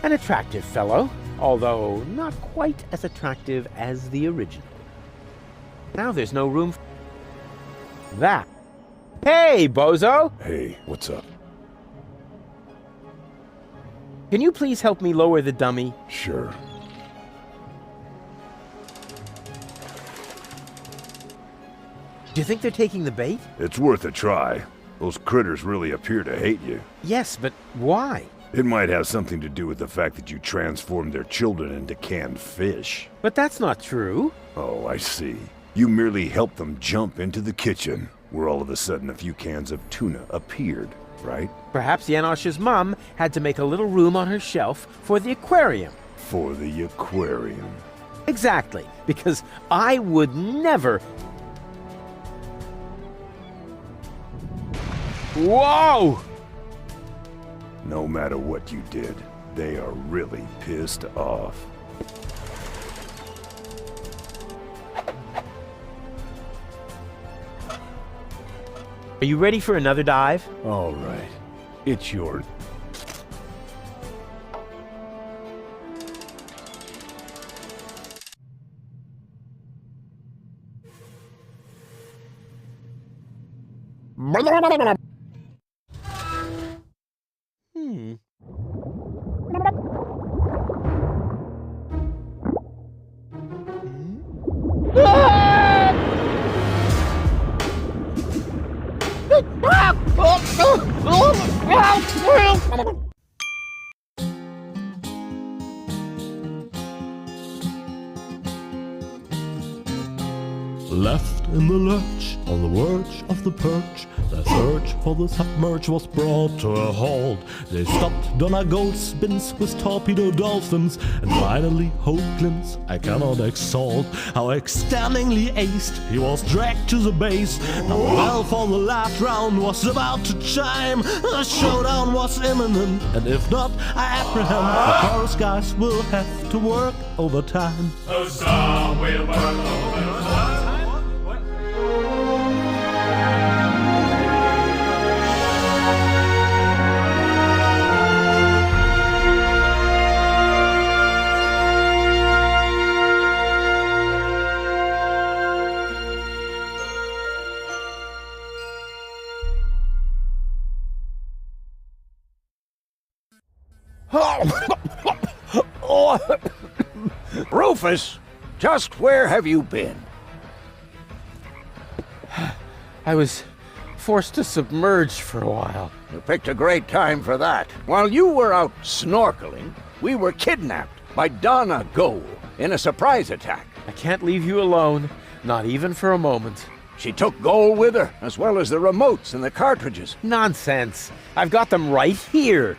An attractive fellow, although not quite as attractive as the original. Now there's no room for that. Hey, bozo! Hey, what's up? Can you please help me lower the dummy? Sure. Do you think they're taking the bait? It's worth a try. Those critters really appear to hate you. Yes, but why? It might have something to do with the fact that you transformed their children into canned fish. But that's not true. Oh, I see. You merely helped them jump into the kitchen, where all of a sudden a few cans of tuna appeared, right? Perhaps Janosch's mom had to make a little room on her shelf for the aquarium. For the aquarium. Exactly, because I would never... Whoa! No matter what you did, they are really pissed off. Are you ready for another dive? All right. It's your... Left in the lurch, on the verge of the perch, the search for the submerge was brought to a halt. They stopped Donegal spins with torpedo dolphins, and finally Hoagland's I cannot exalt. How extendingly aced, he was dragged to the base. Now the bell for the last round was about to chime. The showdown was imminent, and if not, I apprehend the chorus guys will have to work overtime. The song will work overtime. Rufus, just where have you been? I was forced to submerge for a while. You picked a great time for that. While you were out snorkeling, we were kidnapped by Donegal in a surprise attack. I can't leave you alone, not even for a moment. She took Goal with her, as well as the remotes and the cartridges. Nonsense. I've got them right here.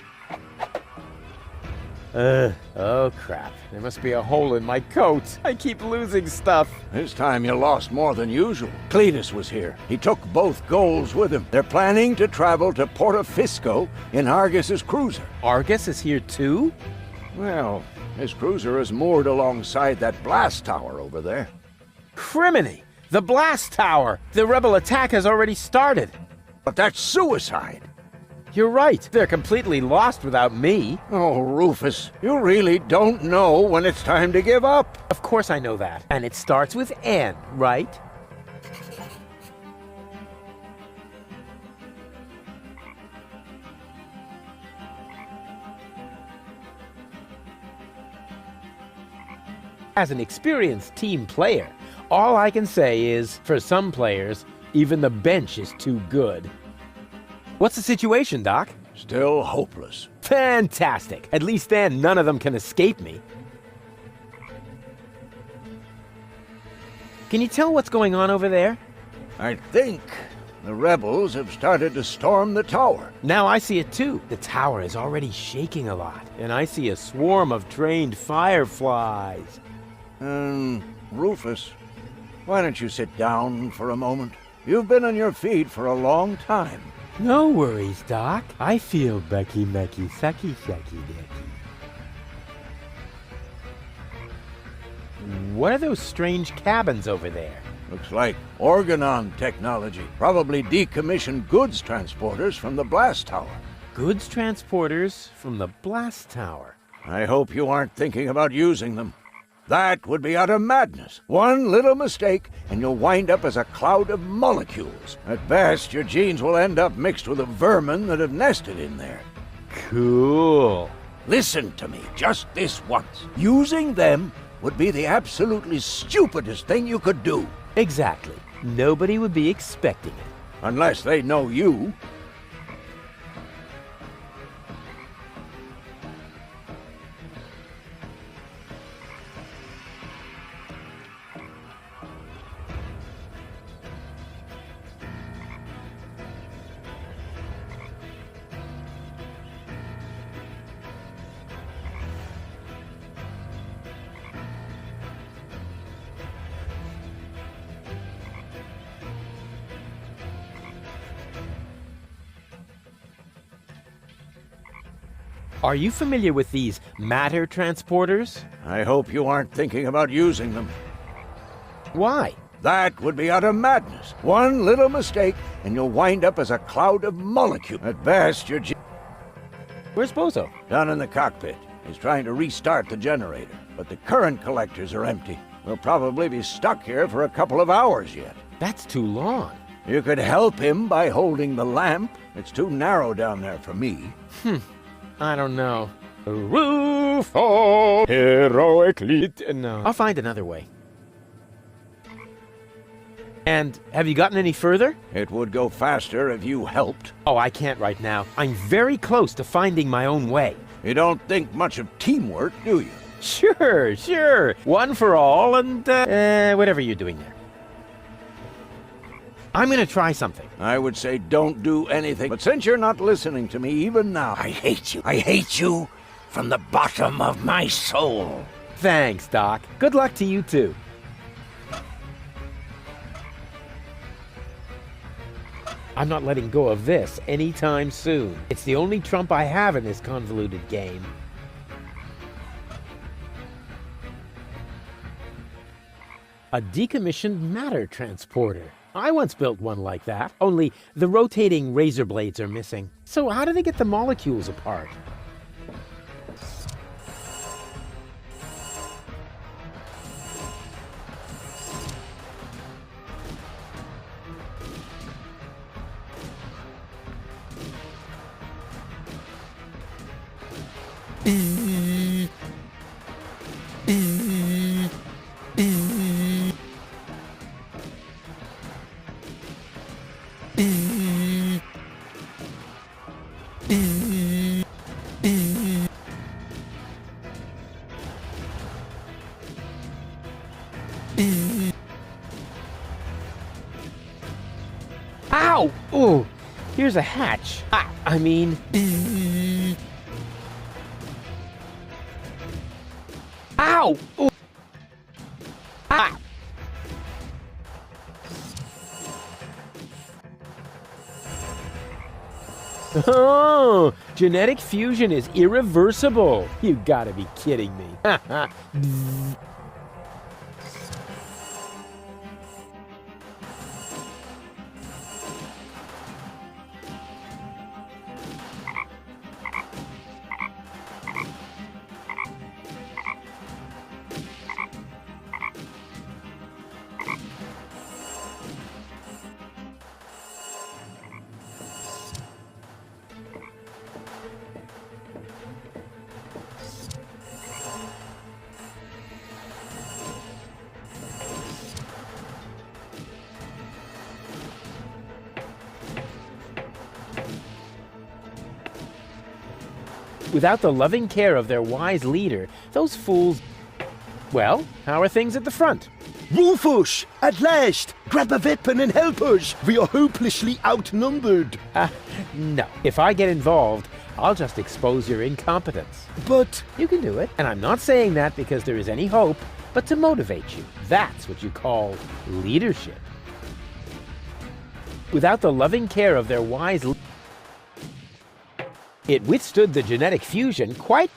Oh crap. There must be a hole in my coat. I keep losing stuff. This time you lost more than usual. Cletus was here. He took both Goals with him. They're planning to travel to Portofisco in Argus's cruiser. Argus is here too? Well, his cruiser is moored alongside that blast tower over there. Criminy! The blast tower! The rebel attack has already started. But that's suicide. You're right. They're completely lost without me. Oh, Rufus, you really don't know when it's time to give up. Of course I know that. And it starts with N, right? As an experienced team player, all I can say is, for some players, even the bench is too good. What's the situation, Doc? Still hopeless. Fantastic! At least then none of them can escape me. Can you tell what's going on over there? I think the rebels have started to storm the tower. Now I see it too. The tower is already shaking a lot, and I see a swarm of trained fireflies. Rufus, why don't you sit down for a moment? You've been on your feet for a long time. No worries, Doc. I feel Becky Mecky Sucky Sucky Dicky. What are those strange cabins over there? Looks like Organon technology. Probably decommissioned goods transporters from the blast tower. Goods transporters from the blast tower. I hope you aren't thinking about using them. That would be utter madness. One little mistake, and you'll wind up as a cloud of molecules. At best, your genes will end up mixed with the vermin that have nested in there. Cool. Listen to me, just this once. Using them would be the absolutely stupidest thing you could do. Exactly. Nobody would be expecting it. Unless they know you. Are you familiar with these matter transporters? I hope you aren't thinking about using them. Why? That would be utter madness. One little mistake, and you'll wind up as a cloud of molecules. At best, your Where's Bozo? down in the cockpit. He's trying to restart the generator, but the current collectors are empty. We'll probably be stuck here for a couple of hours yet. That's too long. You could help him by holding the lamp. It's too narrow down there for me. I don't know. Rufo heroically. No. I'll find another way. And have you gotten any further? It would go faster if you helped. Oh, I can't right now. I'm very close to finding my own way. You don't think much of teamwork, do you? Sure. One for all and, whatever you're doing there. I'm gonna try something. I would say don't do anything. But since you're not listening to me even now, I hate you. I hate you from the bottom of my soul. Thanks, Doc. Good luck to you, too. I'm not letting go of this anytime soon. It's the only trump I have in this convoluted game. A decommissioned matter transporter. I once built one like that, only the rotating razor blades are missing. So how do they get the molecules apart? Ow! Ooh! Here's a hatch. I mean... bzzz. Ow! Ooh. Ah! Oh! Genetic fusion is irreversible. You gotta be kidding me. Bzzz. Without the loving care of their wise leader, those fools... Well, how are things at the front? Rufus, at last! Grab a weapon and help us! We are hopelessly outnumbered. No. If I get involved, I'll just expose your incompetence. But... You can do it. And I'm not saying that because there is any hope, but to motivate you. That's what you call leadership. Without the loving care of their wise... It withstood the genetic fusion quite...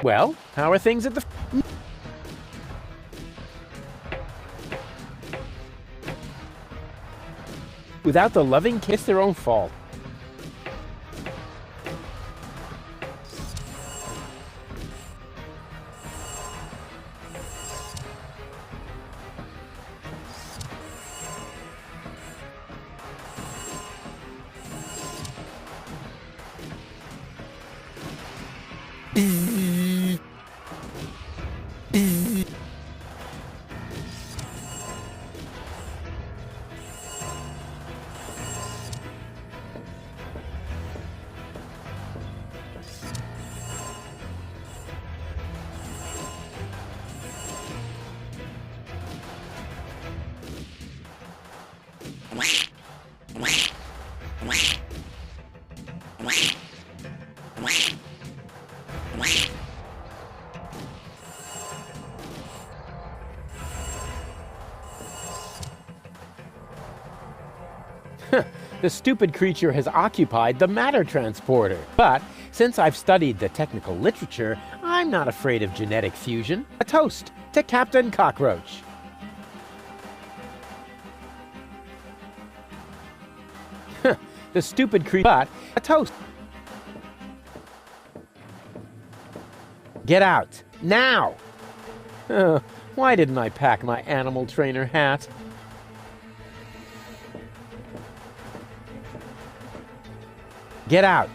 Well, how are things at the... Without the loving kiss, their own fault. The stupid creature has occupied the matter transporter. But since I've studied the technical literature, I'm not afraid of genetic fusion. A toast to Captain Cockroach. The stupid creature, but a toast. Get out, now! Why didn't I pack my animal trainer hat? Get out!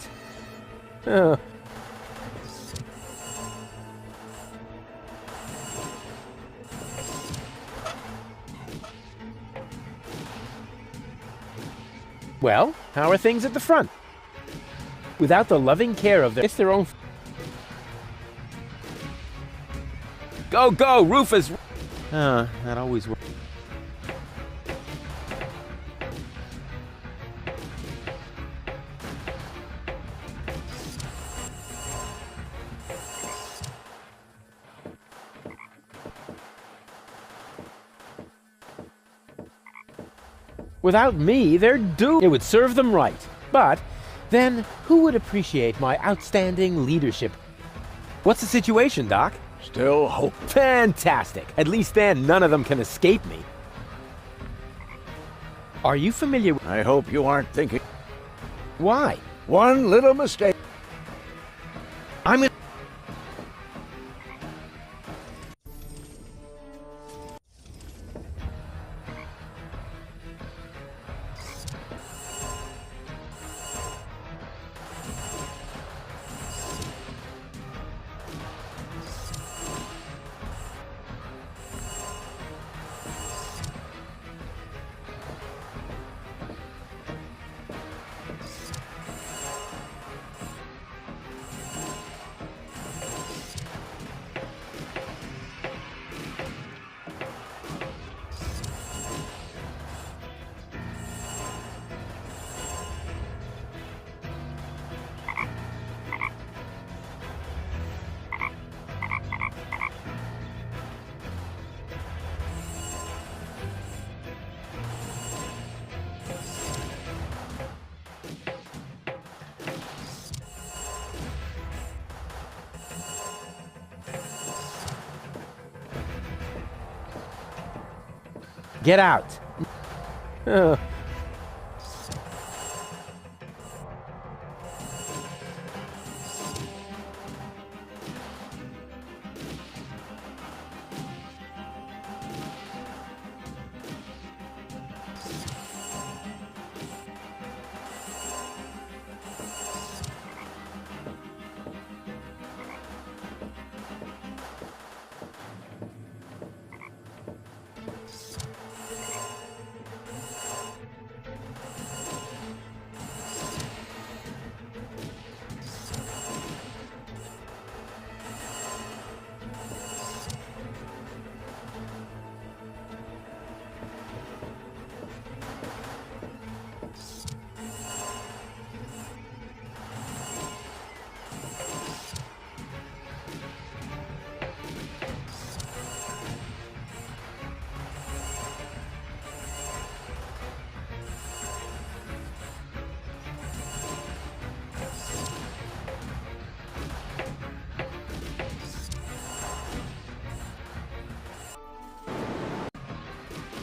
Well, how are things at the front? Without the loving care of their own... Go, go, Rufus! That always works. Without me, they're doomed. It would serve them right. But then, who would appreciate my outstanding leadership? What's the situation, Doc? Still hope. Fantastic. At least then, none of them can escape me. Are you familiar with... I hope you aren't thinking. Why? One little mistake. I'm in... Get out. Ugh.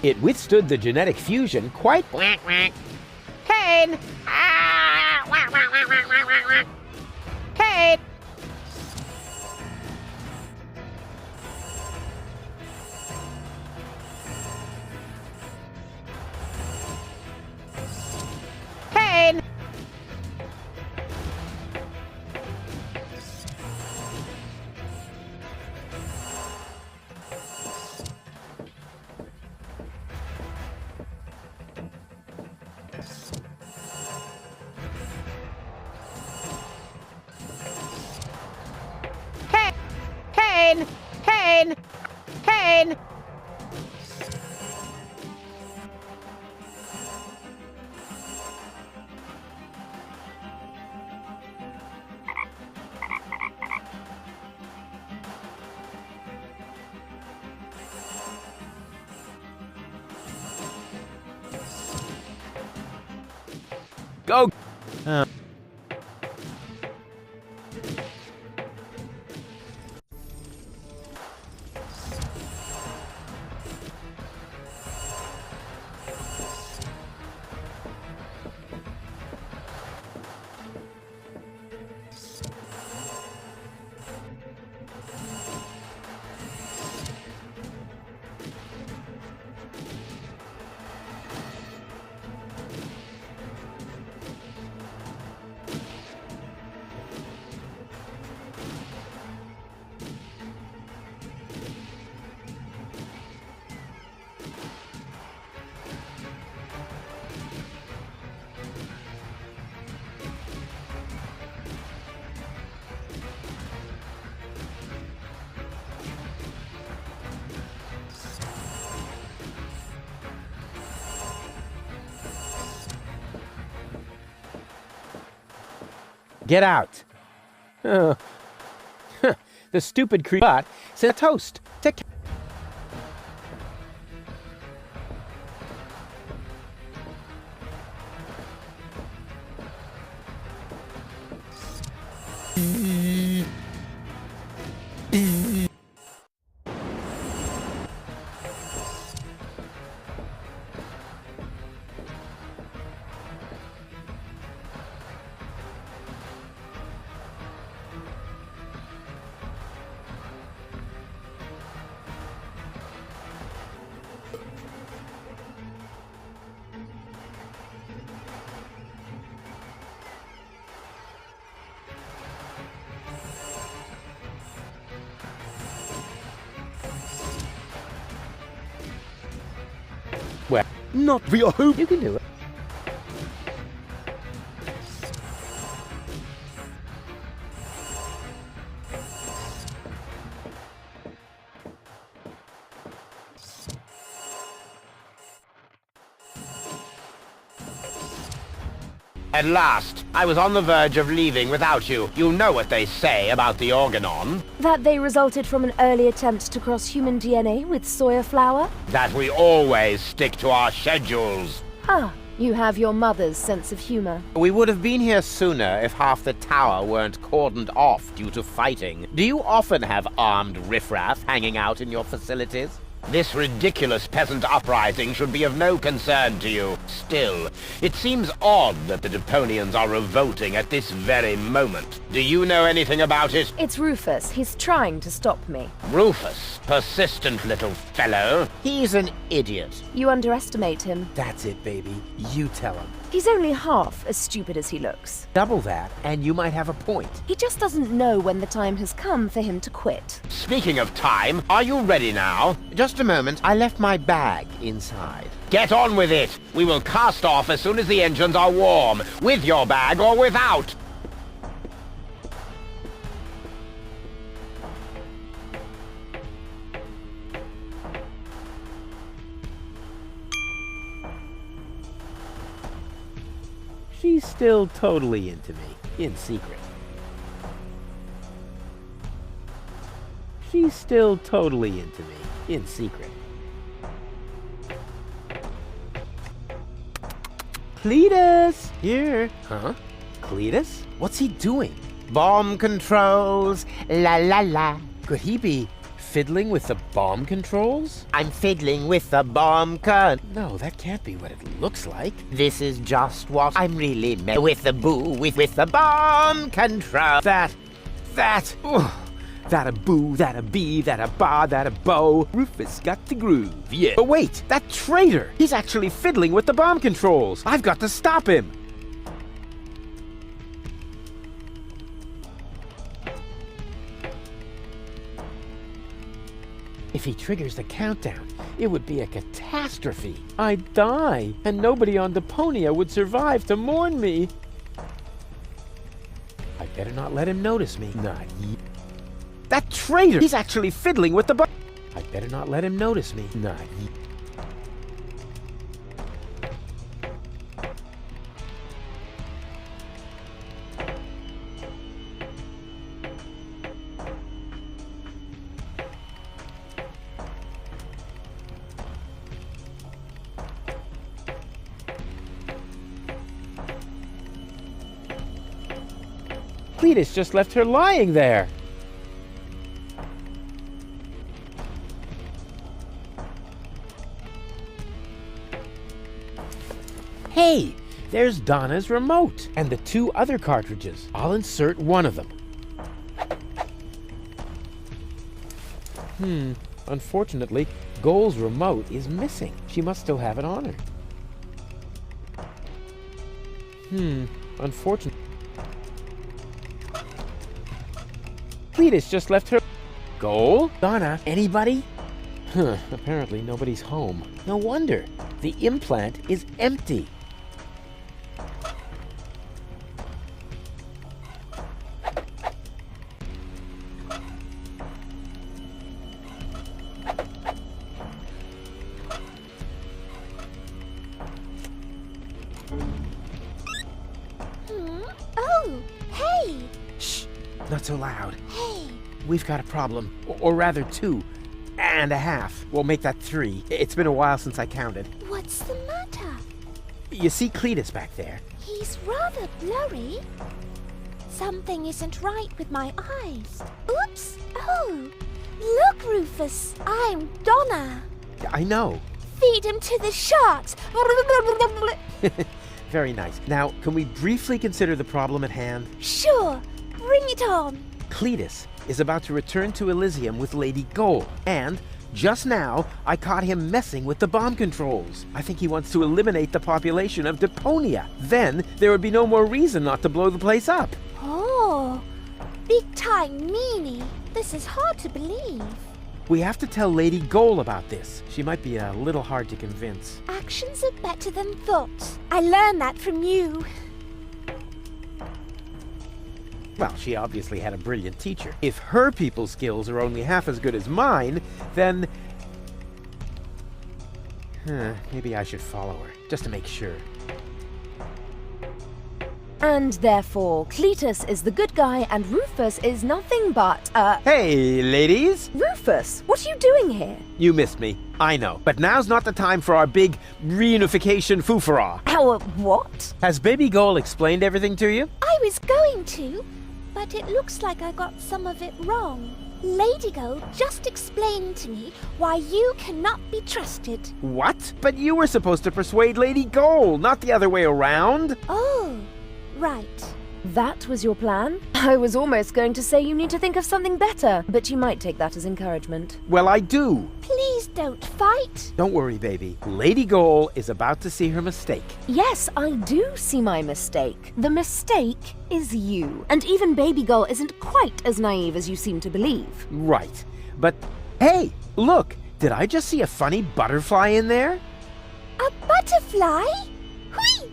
It withstood the genetic fusion quite. Pain! Ah! Wah, wah, wah, wah, wah, wah, wah. Pain! Pain! Pain! Pain! Pain! Go. Get out. Ugh. The stupid creep said toast. Well, Not for your hope. you can do it. At last, I was on the verge of leaving without you. You know what they say about the organon. That they resulted from an early attempt to cross human DNA with soya flour? That we always stick to our schedules. Ah, you have your mother's sense of humor. We would have been here sooner if half the tower weren't cordoned off due to fighting. Do you often have armed riffraff hanging out in your facilities? This ridiculous peasant uprising should be of no concern to you. Still, it seems odd that the Deponians are revolting at this very moment. Do you know anything about it? It's Rufus. He's trying to stop me. Rufus, persistent little fellow. He's an idiot. You underestimate him. That's it, baby. You tell him. He's only half as stupid as he looks. Double that, and you might have a point. He just doesn't know when the time has come for him to quit. Speaking of time, are you ready now? Just a moment. I left my bag inside. Get on with it. We will cast off as soon as the engines are warm, with your bag or without. She's still totally into me, in secret. She's still totally into me, in secret. Cletus! Here. Huh? Cletus? What's he doing? Bomb controls, la la la. Could he be fiddling with the bomb controls? I'm fiddling with the bomb con. No, that can't be what it looks like. This is just what I'm really meant with the boo, with the bomb control. That a boo, that a bee, that a ba, that a bow. Rufus got the groove, yeah. But wait, that traitor! He's actually fiddling with the bomb controls. I've got to stop him. If he triggers the countdown, it would be a catastrophe. I'd die, and nobody on Deponia would survive to mourn me. I better not let him notice me. Not yet. That traitor! He's actually fiddling with the bu- I better not let him notice me. Not yet. Cletus just left her lying there. Hey, there's Donna's remote and the 2 other cartridges. I'll insert one of them. Unfortunately, Goal's remote is missing. She must still have it on her. Unfortunately. Cletus just left her. Goal? Donna? Anybody? Apparently nobody's home. No wonder. The implant is empty. Oh, hey! Shh! Not so loud. Hey! We've got a problem. Or rather 2 and a half. We'll make that 3. It's been a while since I counted. What's the matter? You see Cletus back there? He's rather blurry. Something isn't right with my eyes. Oops! Oh! Look, Rufus! I'm Donna! I know. Feed him to the sharks! Very nice. Now, can we briefly consider the problem at hand? Sure! Bring it on! Cletus is about to return to Elysium with Lady Goal, and just now, I caught him messing with the bomb controls. I think he wants to eliminate the population of Deponia. Then, there would be no more reason not to blow the place up. Oh! Big time meanie! This is hard to believe. We have to tell Lady Goal about this. She might be a little hard to convince. Actions are better than thoughts. I learned that from you. Well, she obviously had a brilliant teacher. If her people skills are only half as good as mine, then... maybe I should follow her, just to make sure. And therefore, Cletus is the good guy and Rufus is nothing but, Hey, ladies! Rufus, what are you doing here? You missed me, I know. But now's not the time for our big reunification foofara. Our what? Has Baby Goal explained everything to you? I was going to, but it looks like I got some of it wrong. Lady Gold just explained to me why you cannot be trusted. What? But you were supposed to persuade Lady Gold, not the other way around. Oh, right. That was your plan? I was almost going to say you need to think of something better, but you might take that as encouragement. Well, I do. Please don't fight. Don't worry, baby. Lady Gold is about to see her mistake. Yes, I do see my mistake. The mistake is you. And even Baby Girl isn't quite as naive as you seem to believe. Right. But, hey, look. Did I just see a funny butterfly in there? A butterfly? Whee!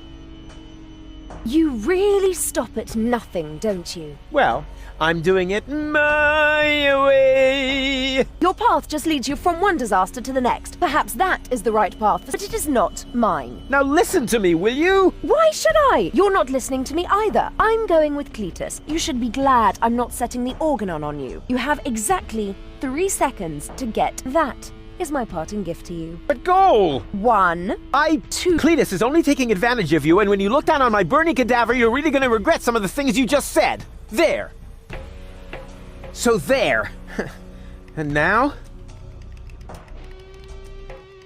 You really stop at nothing, don't you? Well, I'm doing it my way. Your path just leads you from one disaster to the next. Perhaps that is the right path, but it is not mine. Now listen to me, will you? Why should I? You're not listening to me either. I'm going with Cletus. You should be glad I'm not setting the organon on you. You have exactly 3 seconds to get that. Is my parting gift to you. But Goal! 1, 2. Cletus is only taking advantage of you, and when you look down on my burning cadaver, you're really gonna regret some of the things you just said. There. So there. And now?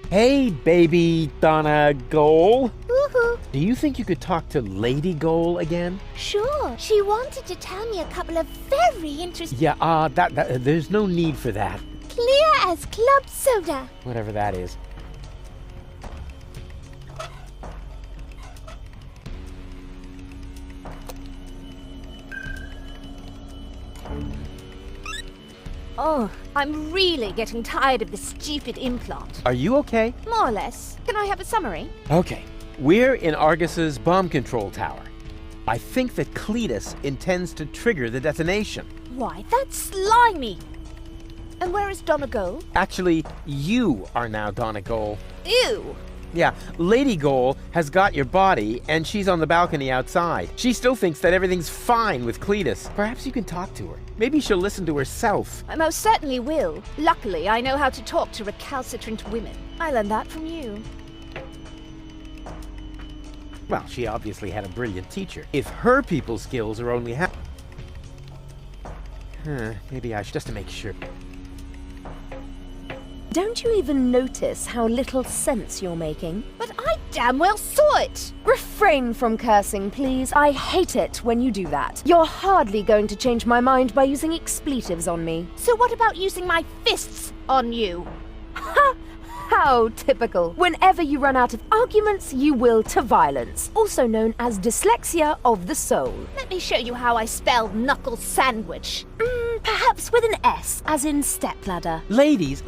Hey, baby Donna Goal. Woohoo! Do you think you could talk to Lady Goal again? Sure. She wanted to tell me a couple of very interesting... Yeah, there's no need for that. Clear as club soda. Whatever that is. Oh, I'm really getting tired of this stupid implant. Are you okay? More or less. Can I have a summary? Okay. We're in Argus's bomb control tower. I think that Cletus intends to trigger the detonation. Why, that's slimy. And where is Donna Gold? Actually, you are now Donna Goal. Ew. Yeah, Lady Goal has got your body, and she's on the balcony outside. She still thinks that everything's fine with Cletus. Perhaps you can talk to her. Maybe she'll listen to herself. I most certainly will. Luckily, I know how to talk to recalcitrant women. I learned that from you. Well, she obviously had a brilliant teacher. If her people skills are only half... maybe I should, just to make sure. Don't you even notice how little sense you're making? But I damn well saw it! Refrain from cursing, please. I hate it when you do that. You're hardly going to change my mind by using expletives on me. So what about using my fists on you? Ha! How typical. Whenever you run out of arguments, you will to violence, also known as dyslexia of the soul. Let me show you how I spell knuckle sandwich. Perhaps with an S, as in stepladder. Ladies!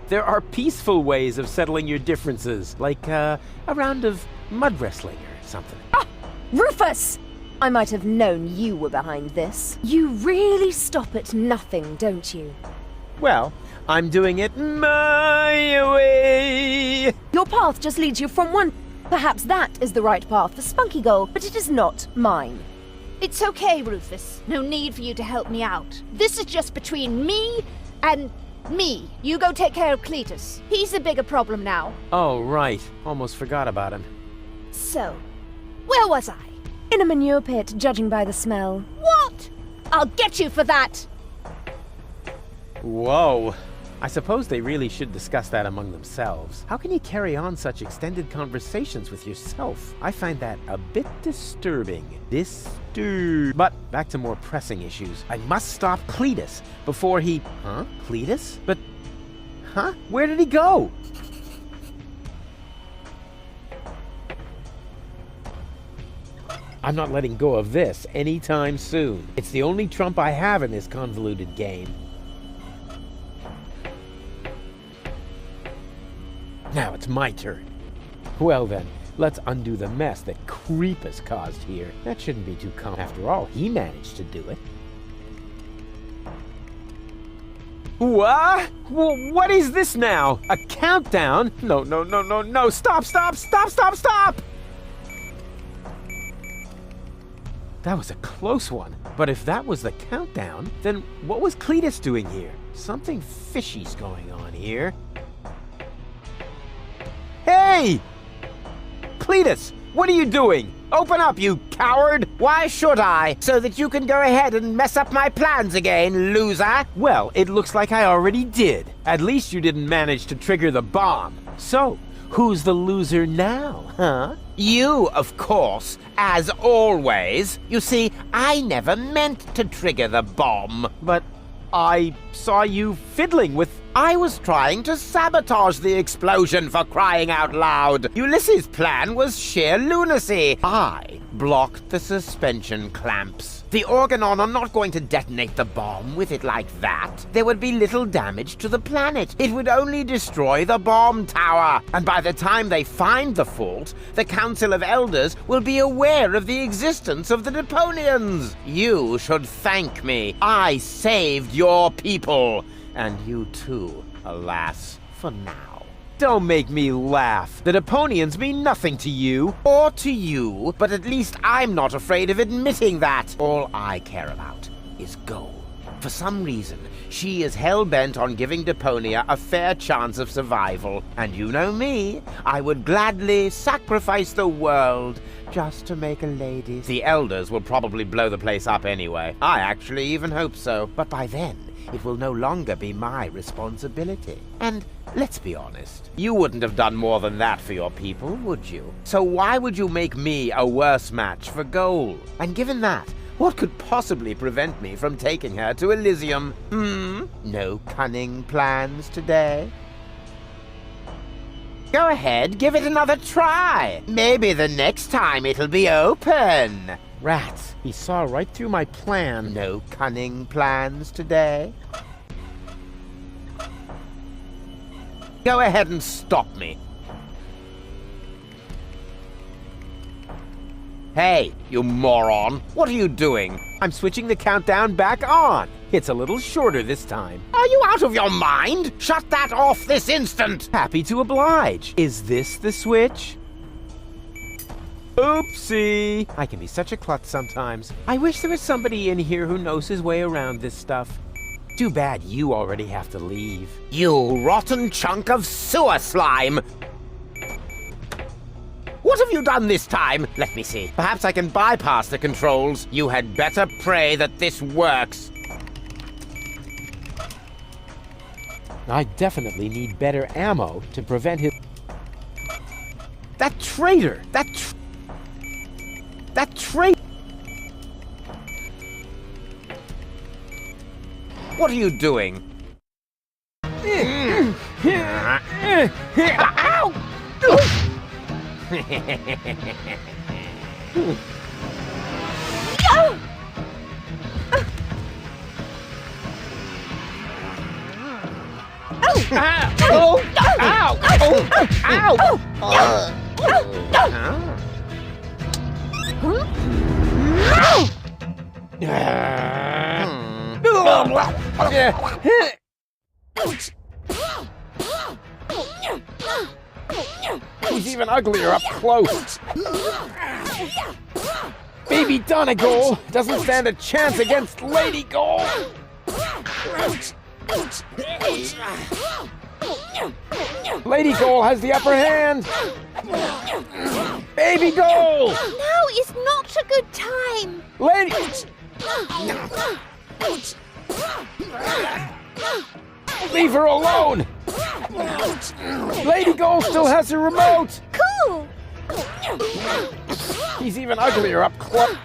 There are peaceful ways of settling your differences, like a round of mud wrestling or something. Ah! Rufus! I might have known you were behind this. You really stop at nothing, don't you? Well, I'm doing it my way. Your path just leads you from one... Perhaps that is the right path for Spunky Goal, but it is not mine. It's okay, Rufus. No need for you to help me out. This is just between me and me. You go take care of Cletus. He's the bigger problem now. Oh, right. Almost forgot about him. So, where was I? In a manure pit, judging by the smell. What? I'll get you for that! Whoa. I suppose they really should discuss that among themselves. How can you carry on such extended conversations with yourself? I find that a bit disturbing. But back to more pressing issues. I must stop Cletus before he... Huh? Cletus? But... Huh? Where did he go? I'm not letting go of this anytime soon. It's the only trump I have in this convoluted game. Now it's my turn. Well then, let's undo the mess that Creepus caused here. That shouldn't be too common. After all, he managed to do it. What? What is this now? A countdown? No. Stop! That was a close one. But if that was the countdown, then what was Cletus doing here? Something fishy's going on here. Hey! Cletus, What are you doing? Open up, you coward! Why should I? So that you can go ahead and mess up my plans again, loser? Well, it looks like I already did. At least you didn't manage to trigger the bomb. So, who's the loser now, huh? You, of course, as always. You see, I never meant to trigger the bomb. But I saw you fiddling with... I was trying to sabotage the explosion, for crying out loud. Ulysses' plan was sheer lunacy. I blocked the suspension clamps. The Organon are not going to detonate the bomb with it like that. There would be little damage to the planet. It would only destroy the bomb tower. And by the time they find the fault, the Council of Elders will be aware of the existence of the Deponians. You should thank me. I saved your people. And you too, alas, for now. Don't make me laugh. The Deponians mean nothing to you. Or to you, but at least I'm not afraid of admitting that. All I care about is gold. For some reason, she is hell-bent on giving Deponia a fair chance of survival. And you know me, I would gladly sacrifice the world just to make a lady. The Elders will probably blow the place up anyway. I actually even hope so. But by then, it will no longer be my responsibility. And let's be honest, you wouldn't have done more than that for your people, would you? So why would you make me a worse match for gold? And given that, what could possibly prevent me from taking her to Elysium? No cunning plans today? Go ahead, give it another try. Maybe the next time it'll be open. Rats, he saw right through my plan. No cunning plans today? Go ahead and stop me. Hey, you moron. What are you doing? I'm switching the countdown back on. It's a little shorter this time. Are you out of your mind? Shut that off this instant. Happy to oblige. Is this the switch? Oopsie! I can be such a klutz sometimes. I wish there was somebody in here who knows his way around this stuff. Too bad you already have to leave. You rotten chunk of sewer slime! What have you done this time? Let me see. Perhaps I can bypass the controls. You had better pray that this works. I definitely need better ammo to prevent his... That traitor! That traitor! What are you doing? Ow! He's even uglier up close. Baby Donegal doesn't stand a chance against Lady Gold. Lady Gold has the upper hand. Baby Gold! Now is not a good time. Lady... Leave her alone! Lady Gold still has her remote! Cool! He's even uglier up close.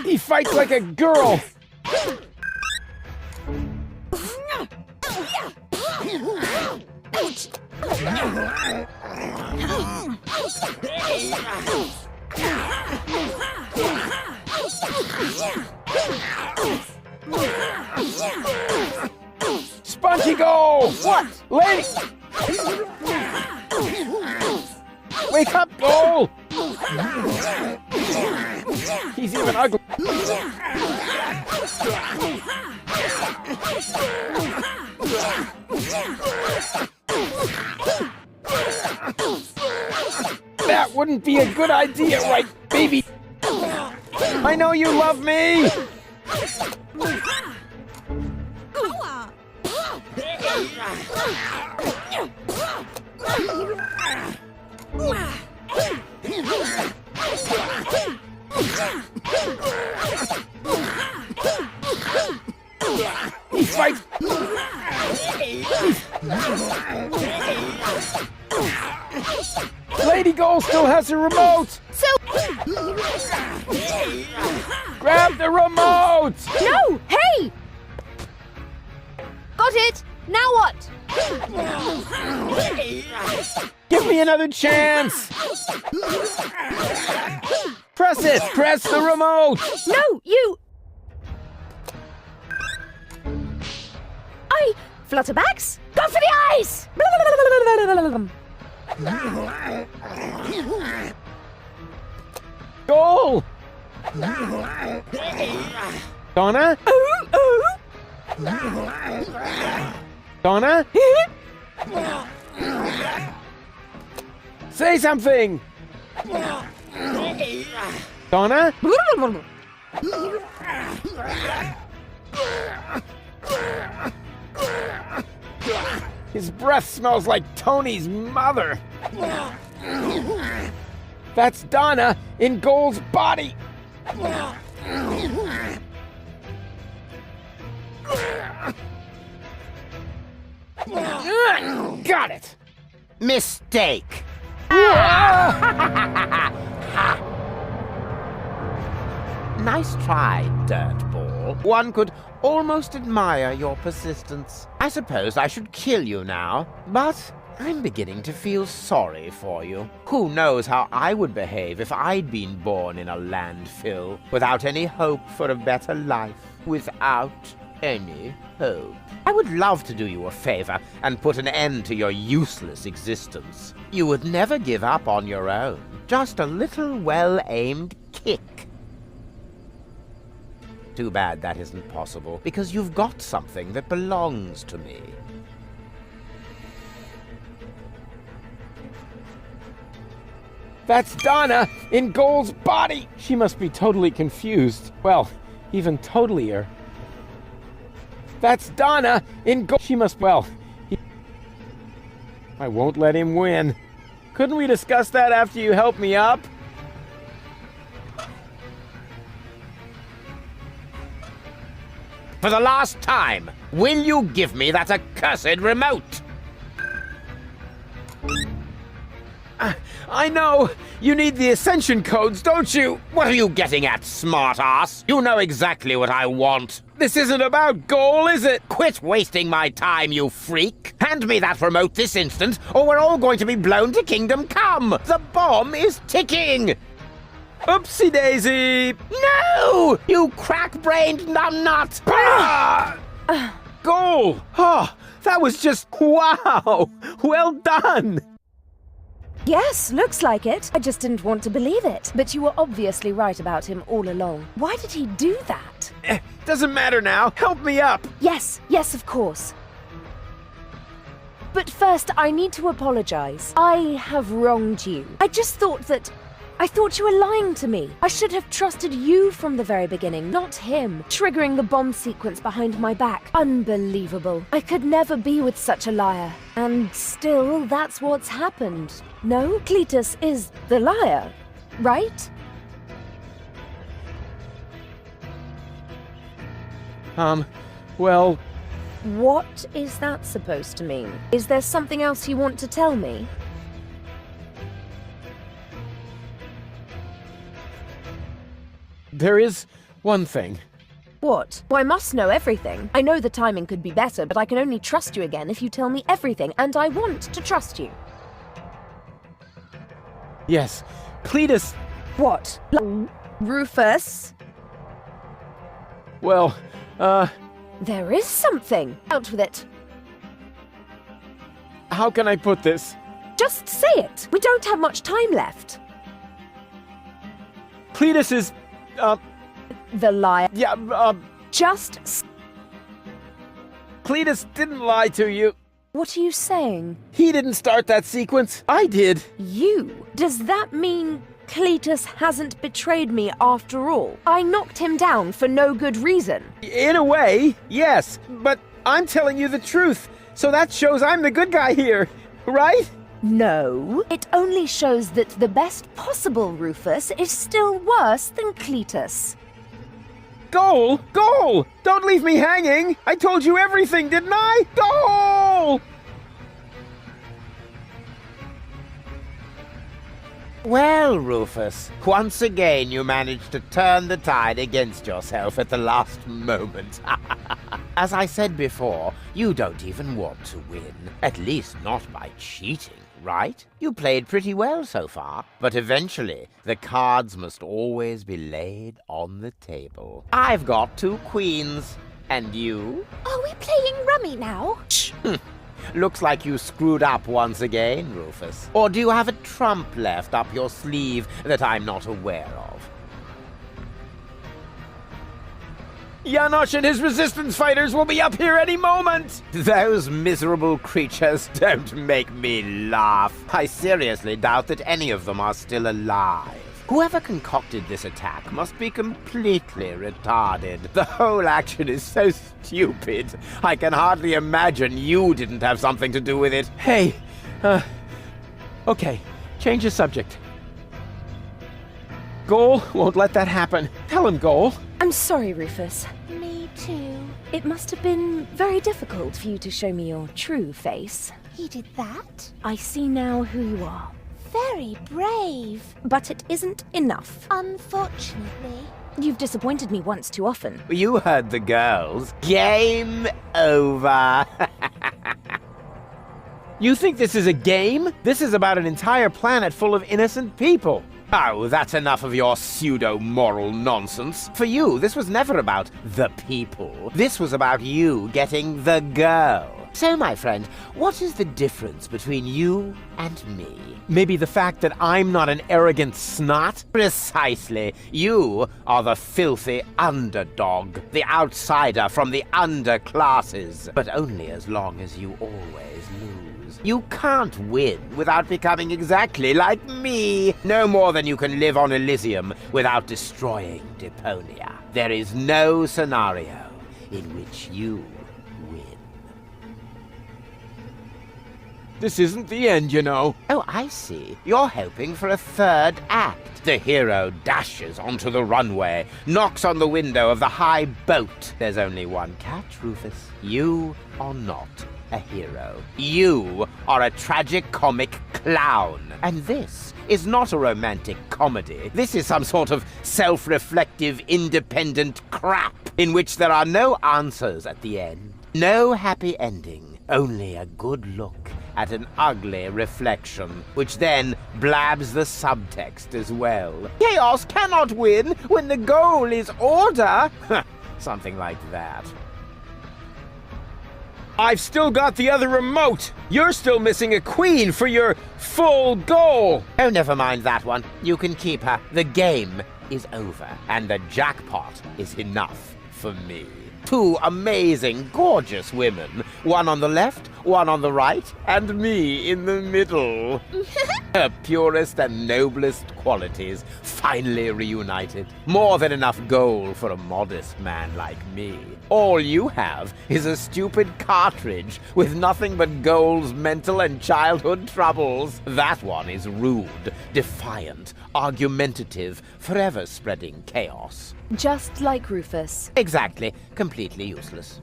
He fights like a girl! Spongy Goal! What? Lady! Wake up, Goal! He's even ugly. That wouldn't be a good idea, right, baby? I know you love me! He fights. Lady Gold still has her remote. So. Grab the remote. No! Hey! Got it! Now what? Give me another chance. Press it. Press the remote. No, you. Flutterbacks? Go for the eyes! Goal! Donna? Donna? Say something! Donna? His breath smells like Tony's mother. That's Donna in Gold's body. Got it. Mistake. Nice try, dirtball. One could almost admire your persistence. I suppose I should kill you now, but I'm beginning to feel sorry for you. Who knows how I would behave if I'd been born in a landfill, without any hope for a better life, without any hope. I would love to do you a favor and put an end to your useless existence. You would never give up on your own. Just a little well-aimed kick. Too bad that isn't possible, because you've got something that belongs to me. That's Donna in Gold's body. She must be totally confused. Well, even totalier. That's Donna in Gold. She must, well, I won't let him win. Couldn't we discuss that after you help me up? For the last time, will you give me that accursed remote? I know! You need the ascension codes, don't you? What are you getting at, smart-ass? You know exactly what I want. This isn't about Goal, is it? Quit wasting my time, you freak! Hand me that remote this instant, or we're all going to be blown to Kingdom Come! The bomb is ticking! Oopsie daisy! No! You crack-brained numbnut! Goal! Oh, that was just wow! Well done! Yes, looks like it. I just didn't want to believe it. But you were obviously right about him all along. Why did he do that? Doesn't matter now. Help me up. Yes, of course. But first, I need to apologize. I have wronged you. I thought you were lying to me. I should have trusted you from the very beginning, not him. Triggering the bomb sequence behind my back. Unbelievable. I could never be with such a liar. And still, that's what's happened. No, Cletus is the liar, right? Well... What is that supposed to mean? Is there something else you want to tell me? There is one thing. What? Well, I must know everything. I know the timing could be better, but I can only trust you again if you tell me everything, and I want to trust you. Yes, Cletus... What? Rufus? Well, There is something. Out with it. how can I put this? Just say it. We don't have much time left. Cletus is... The liar. yeah, Just... Cletus didn't lie to you. What are you saying? He didn't start that sequence. I did. You? Does that mean Cletus hasn't betrayed me after all. I knocked him down for no good reason. In a way, yes, but I'm telling you the truth, so that shows I'm the good guy here, right? No, it only shows that the best possible Rufus is still worse than Cletus. Goal! Goal! Don't leave me hanging! I told you everything, didn't I? Goal! Well, Rufus, once again you managed to turn the tide against yourself at the last moment. As I said before, you don't even want to win. At least not by cheating, right? You played pretty well so far, but eventually the cards must always be laid on the table. I've got 2 queens, and you? Are we playing rummy now? Looks like you screwed up once again, Rufus. Or do you have a trump left up your sleeve that I'm not aware of? Janosch and his resistance fighters will be up here any moment! Those miserable creatures don't make me laugh. I seriously doubt that any of them are still alive. Whoever concocted this attack must be completely retarded. The whole action is so stupid. I can hardly imagine you didn't have something to do with it. Hey, okay, change the subject. Goal won't let that happen. Tell him, Goal. I'm sorry, Rufus. Me too. It must have been very difficult for you to show me your true face. He did that? I see now who you are. Very brave. But it isn't enough. Unfortunately. You've disappointed me once too often. You heard the girls. Game over. You think this is a game? This is about an entire planet full of innocent people. Oh, that's enough of your pseudo-moral nonsense. For you, this was never about the people. This was about you getting the girl. So, my friend, what is the difference between you and me? Maybe the fact that I'm not an arrogant snot? Precisely. You are the filthy underdog, the outsider from the underclasses. But only as long as you always lose. You can't win without becoming exactly like me. No more than you can live on Elysium without destroying Deponia. There is no scenario in which you win. This isn't the end, you know. Oh, I see. You're hoping for a third act. The hero dashes onto the runway, knocks on the window of the high boat. There's only one catch, Rufus. You are not a hero. You are a tragic-comic clown. And this is not a romantic comedy. This is some sort of self-reflective, independent crap in which there are no answers at the end. No happy ending. Only a good look at an ugly reflection, which then blabs the subtext as well. Chaos cannot win when the goal is order. Something like that. I've still got the other remote. You're still missing a queen for your full goal. Oh, never mind that one. You can keep her. The game is over, and the jackpot is enough for me. 2 amazing, gorgeous women. One on the left, one on the right, and me in the middle. Her purest and noblest qualities finally reunited. More than enough gold for a modest man like me. All you have is a stupid cartridge with nothing but Gold's mental and childhood troubles. That one is rude, defiant, argumentative, forever spreading chaos. Just like Rufus. Exactly. Completely useless.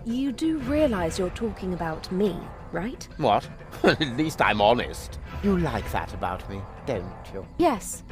You do realize you're talking about me, right? What? At least I'm honest. You like that about me, don't you? Yes.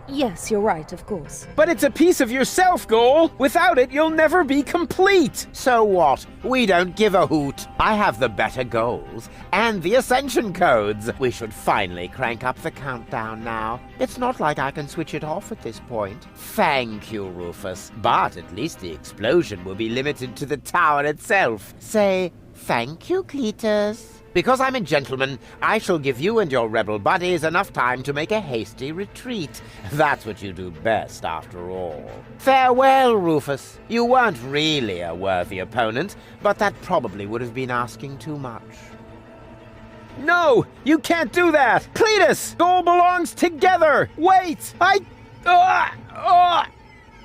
Yes, you're right, of course. But it's a piece of yourself, Goal. Without it, you'll never be complete. So what? We don't give a hoot. I have the better goals and the ascension codes. We should finally crank up the countdown now. It's not like I can switch it off at this point. Thank you, Rufus. But at least the explosion will be limited to the tower itself. Say, thank you, Cletus. Because I'm a gentleman, I shall give you and your rebel buddies enough time to make a hasty retreat. That's what you do best, after all. Farewell, Rufus. You weren't really a worthy opponent, but that probably would have been asking too much. No, you can't do that! Cletus! Goal belongs together! Wait!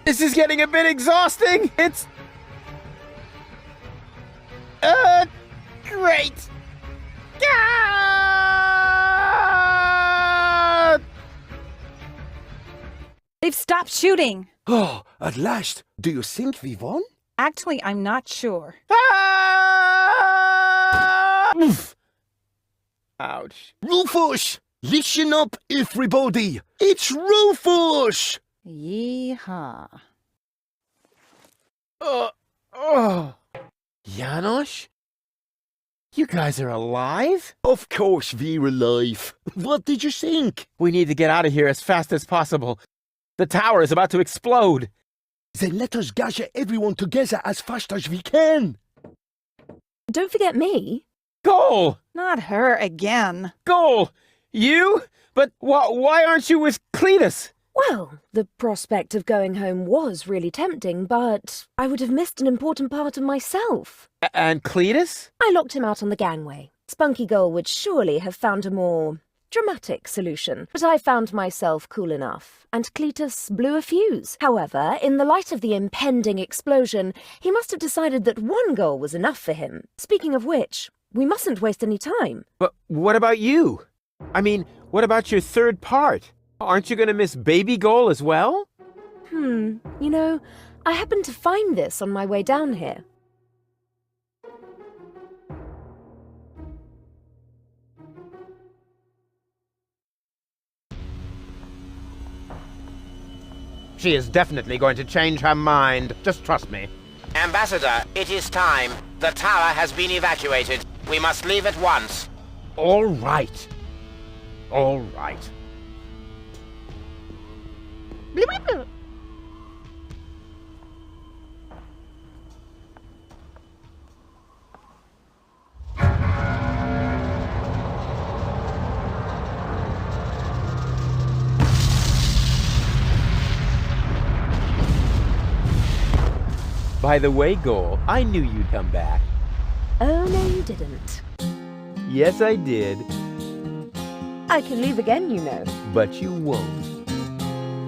This is getting a bit exhausting! It's... great! Ah! They've stopped shooting. Oh, at last. Do you think we won? Actually, I'm not sure. Ah! Oof. Ouch. Rufus! Listen up, everybody! It's Rufus! Yeehaw. Janosch? You guys are alive? Of course we're alive. What did you think? We need to get out of here as fast as possible. The tower is about to explode. Then let us gather everyone together as fast as we can. Don't forget me. Goal! Not her again. Goal! You? But why aren't you with Cletus? Well, the prospect of going home was really tempting, but I would have missed an important part of myself. And Cletus? I locked him out on the gangway. Spunky Gull would surely have found a more dramatic solution, but I found myself cool enough, and Cletus blew a fuse. However, in the light of the impending explosion, he must have decided that one goal was enough for him. Speaking of which, we mustn't waste any time. But what about you? I mean, what about your third part? Aren't you going to miss Baby Goal as well? You know, I happened to find this on my way down here. She is definitely going to change her mind. Just trust me. Ambassador, it is time. The tower has been evacuated. We must leave at once. All right. All right. By the way, Goal, I knew you'd come back. Oh, no, you didn't. Yes, I did. I can leave again, you know. But you won't.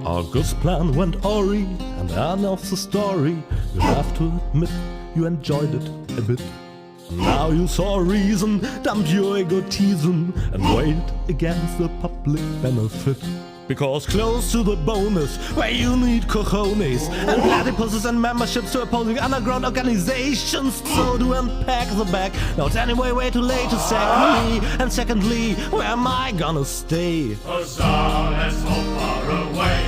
August's plan went awry, and end of the story. You have to admit you enjoyed it a bit. Now you saw a reason, dump your egotism, and weighed against the public benefit. Because close to the bonus, where you need cojones and platypuses and memberships to opposing underground organizations. So to unpack the bag, now it's anyway way too late to sack me. And secondly, where am I gonna stay? Huzzah, let's hope far away.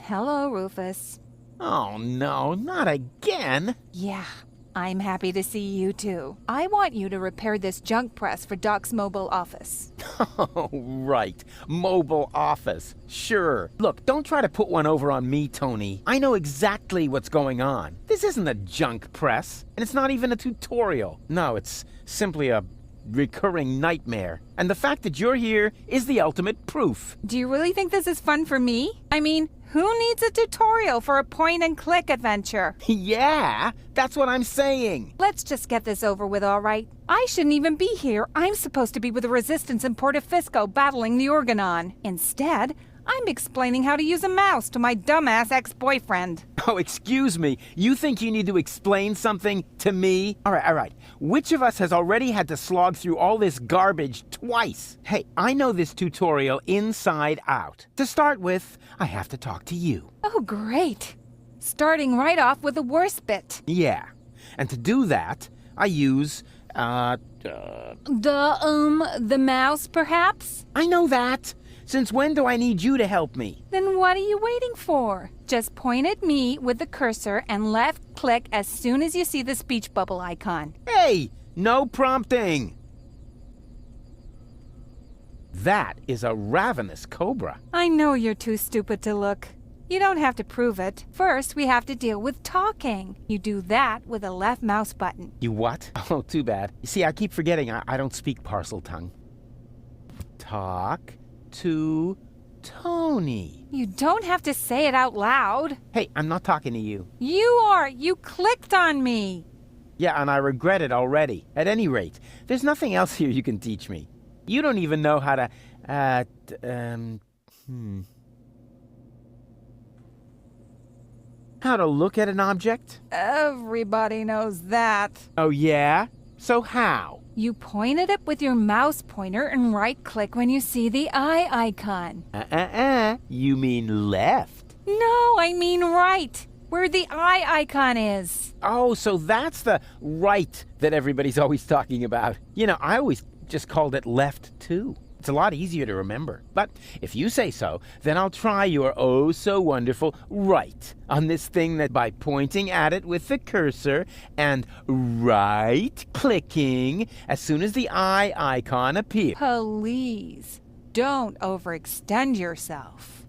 Hello, Rufus. Oh, no, not again. Yeah, I'm happy to see you too. I want you to repair this junk press for Doc's mobile office. Oh, right. Mobile office. Sure. Look, don't try to put one over on me, Tony. I know exactly what's going on. This isn't a junk press, and it's not even a tutorial. No, it's simply a recurring nightmare. And the fact that you're here is the ultimate proof. Do you really think this is fun for me? I mean, who needs a tutorial for a point-and-click adventure? Yeah, that's what I'm saying. Let's just get this over with, all right? I shouldn't even be here. I'm supposed to be with the Resistance in Portofisco battling the Organon. Instead, I'm explaining how to use a mouse to my dumbass ex-boyfriend. Oh, excuse me. You think you need to explain something to me? All right. Which of us has already had to slog through all this garbage twice? Hey, I know this tutorial inside out. To start with, I have to talk to you. Oh, great. Starting right off with the worst bit. Yeah. And to do that, I use, The mouse, perhaps? I know that. Since when do I need you to help me? Then what are you waiting for? Just point at me with the cursor and left-click as soon as you see the speech bubble icon. Hey, no prompting. That is a ravenous cobra. I know you're too stupid to look. You don't have to prove it. First, we have to deal with talking. You do that with a left mouse button. You what? Oh, too bad. You see, I keep forgetting I don't speak parcel tongue. Talk to Tony. You don't have to say it out loud. Hey, I'm not talking to you. You are. You clicked on me. Yeah, and I regret it already. At any rate, there's nothing else here you can teach me. You don't even know how to, how to look at an object? Everybody knows that. Oh, yeah? So how? You point at it with your mouse pointer and right-click when you see the eye icon. You mean left? No, I mean right, where the eye icon is. Oh, so that's the right that everybody's always talking about. You know, I always just called it left, too. It's a lot easier to remember. But if you say so, then I'll try your oh-so-wonderful right on this thing that by pointing at it with the cursor and right-clicking as soon as the eye icon appears. Please, don't overextend yourself.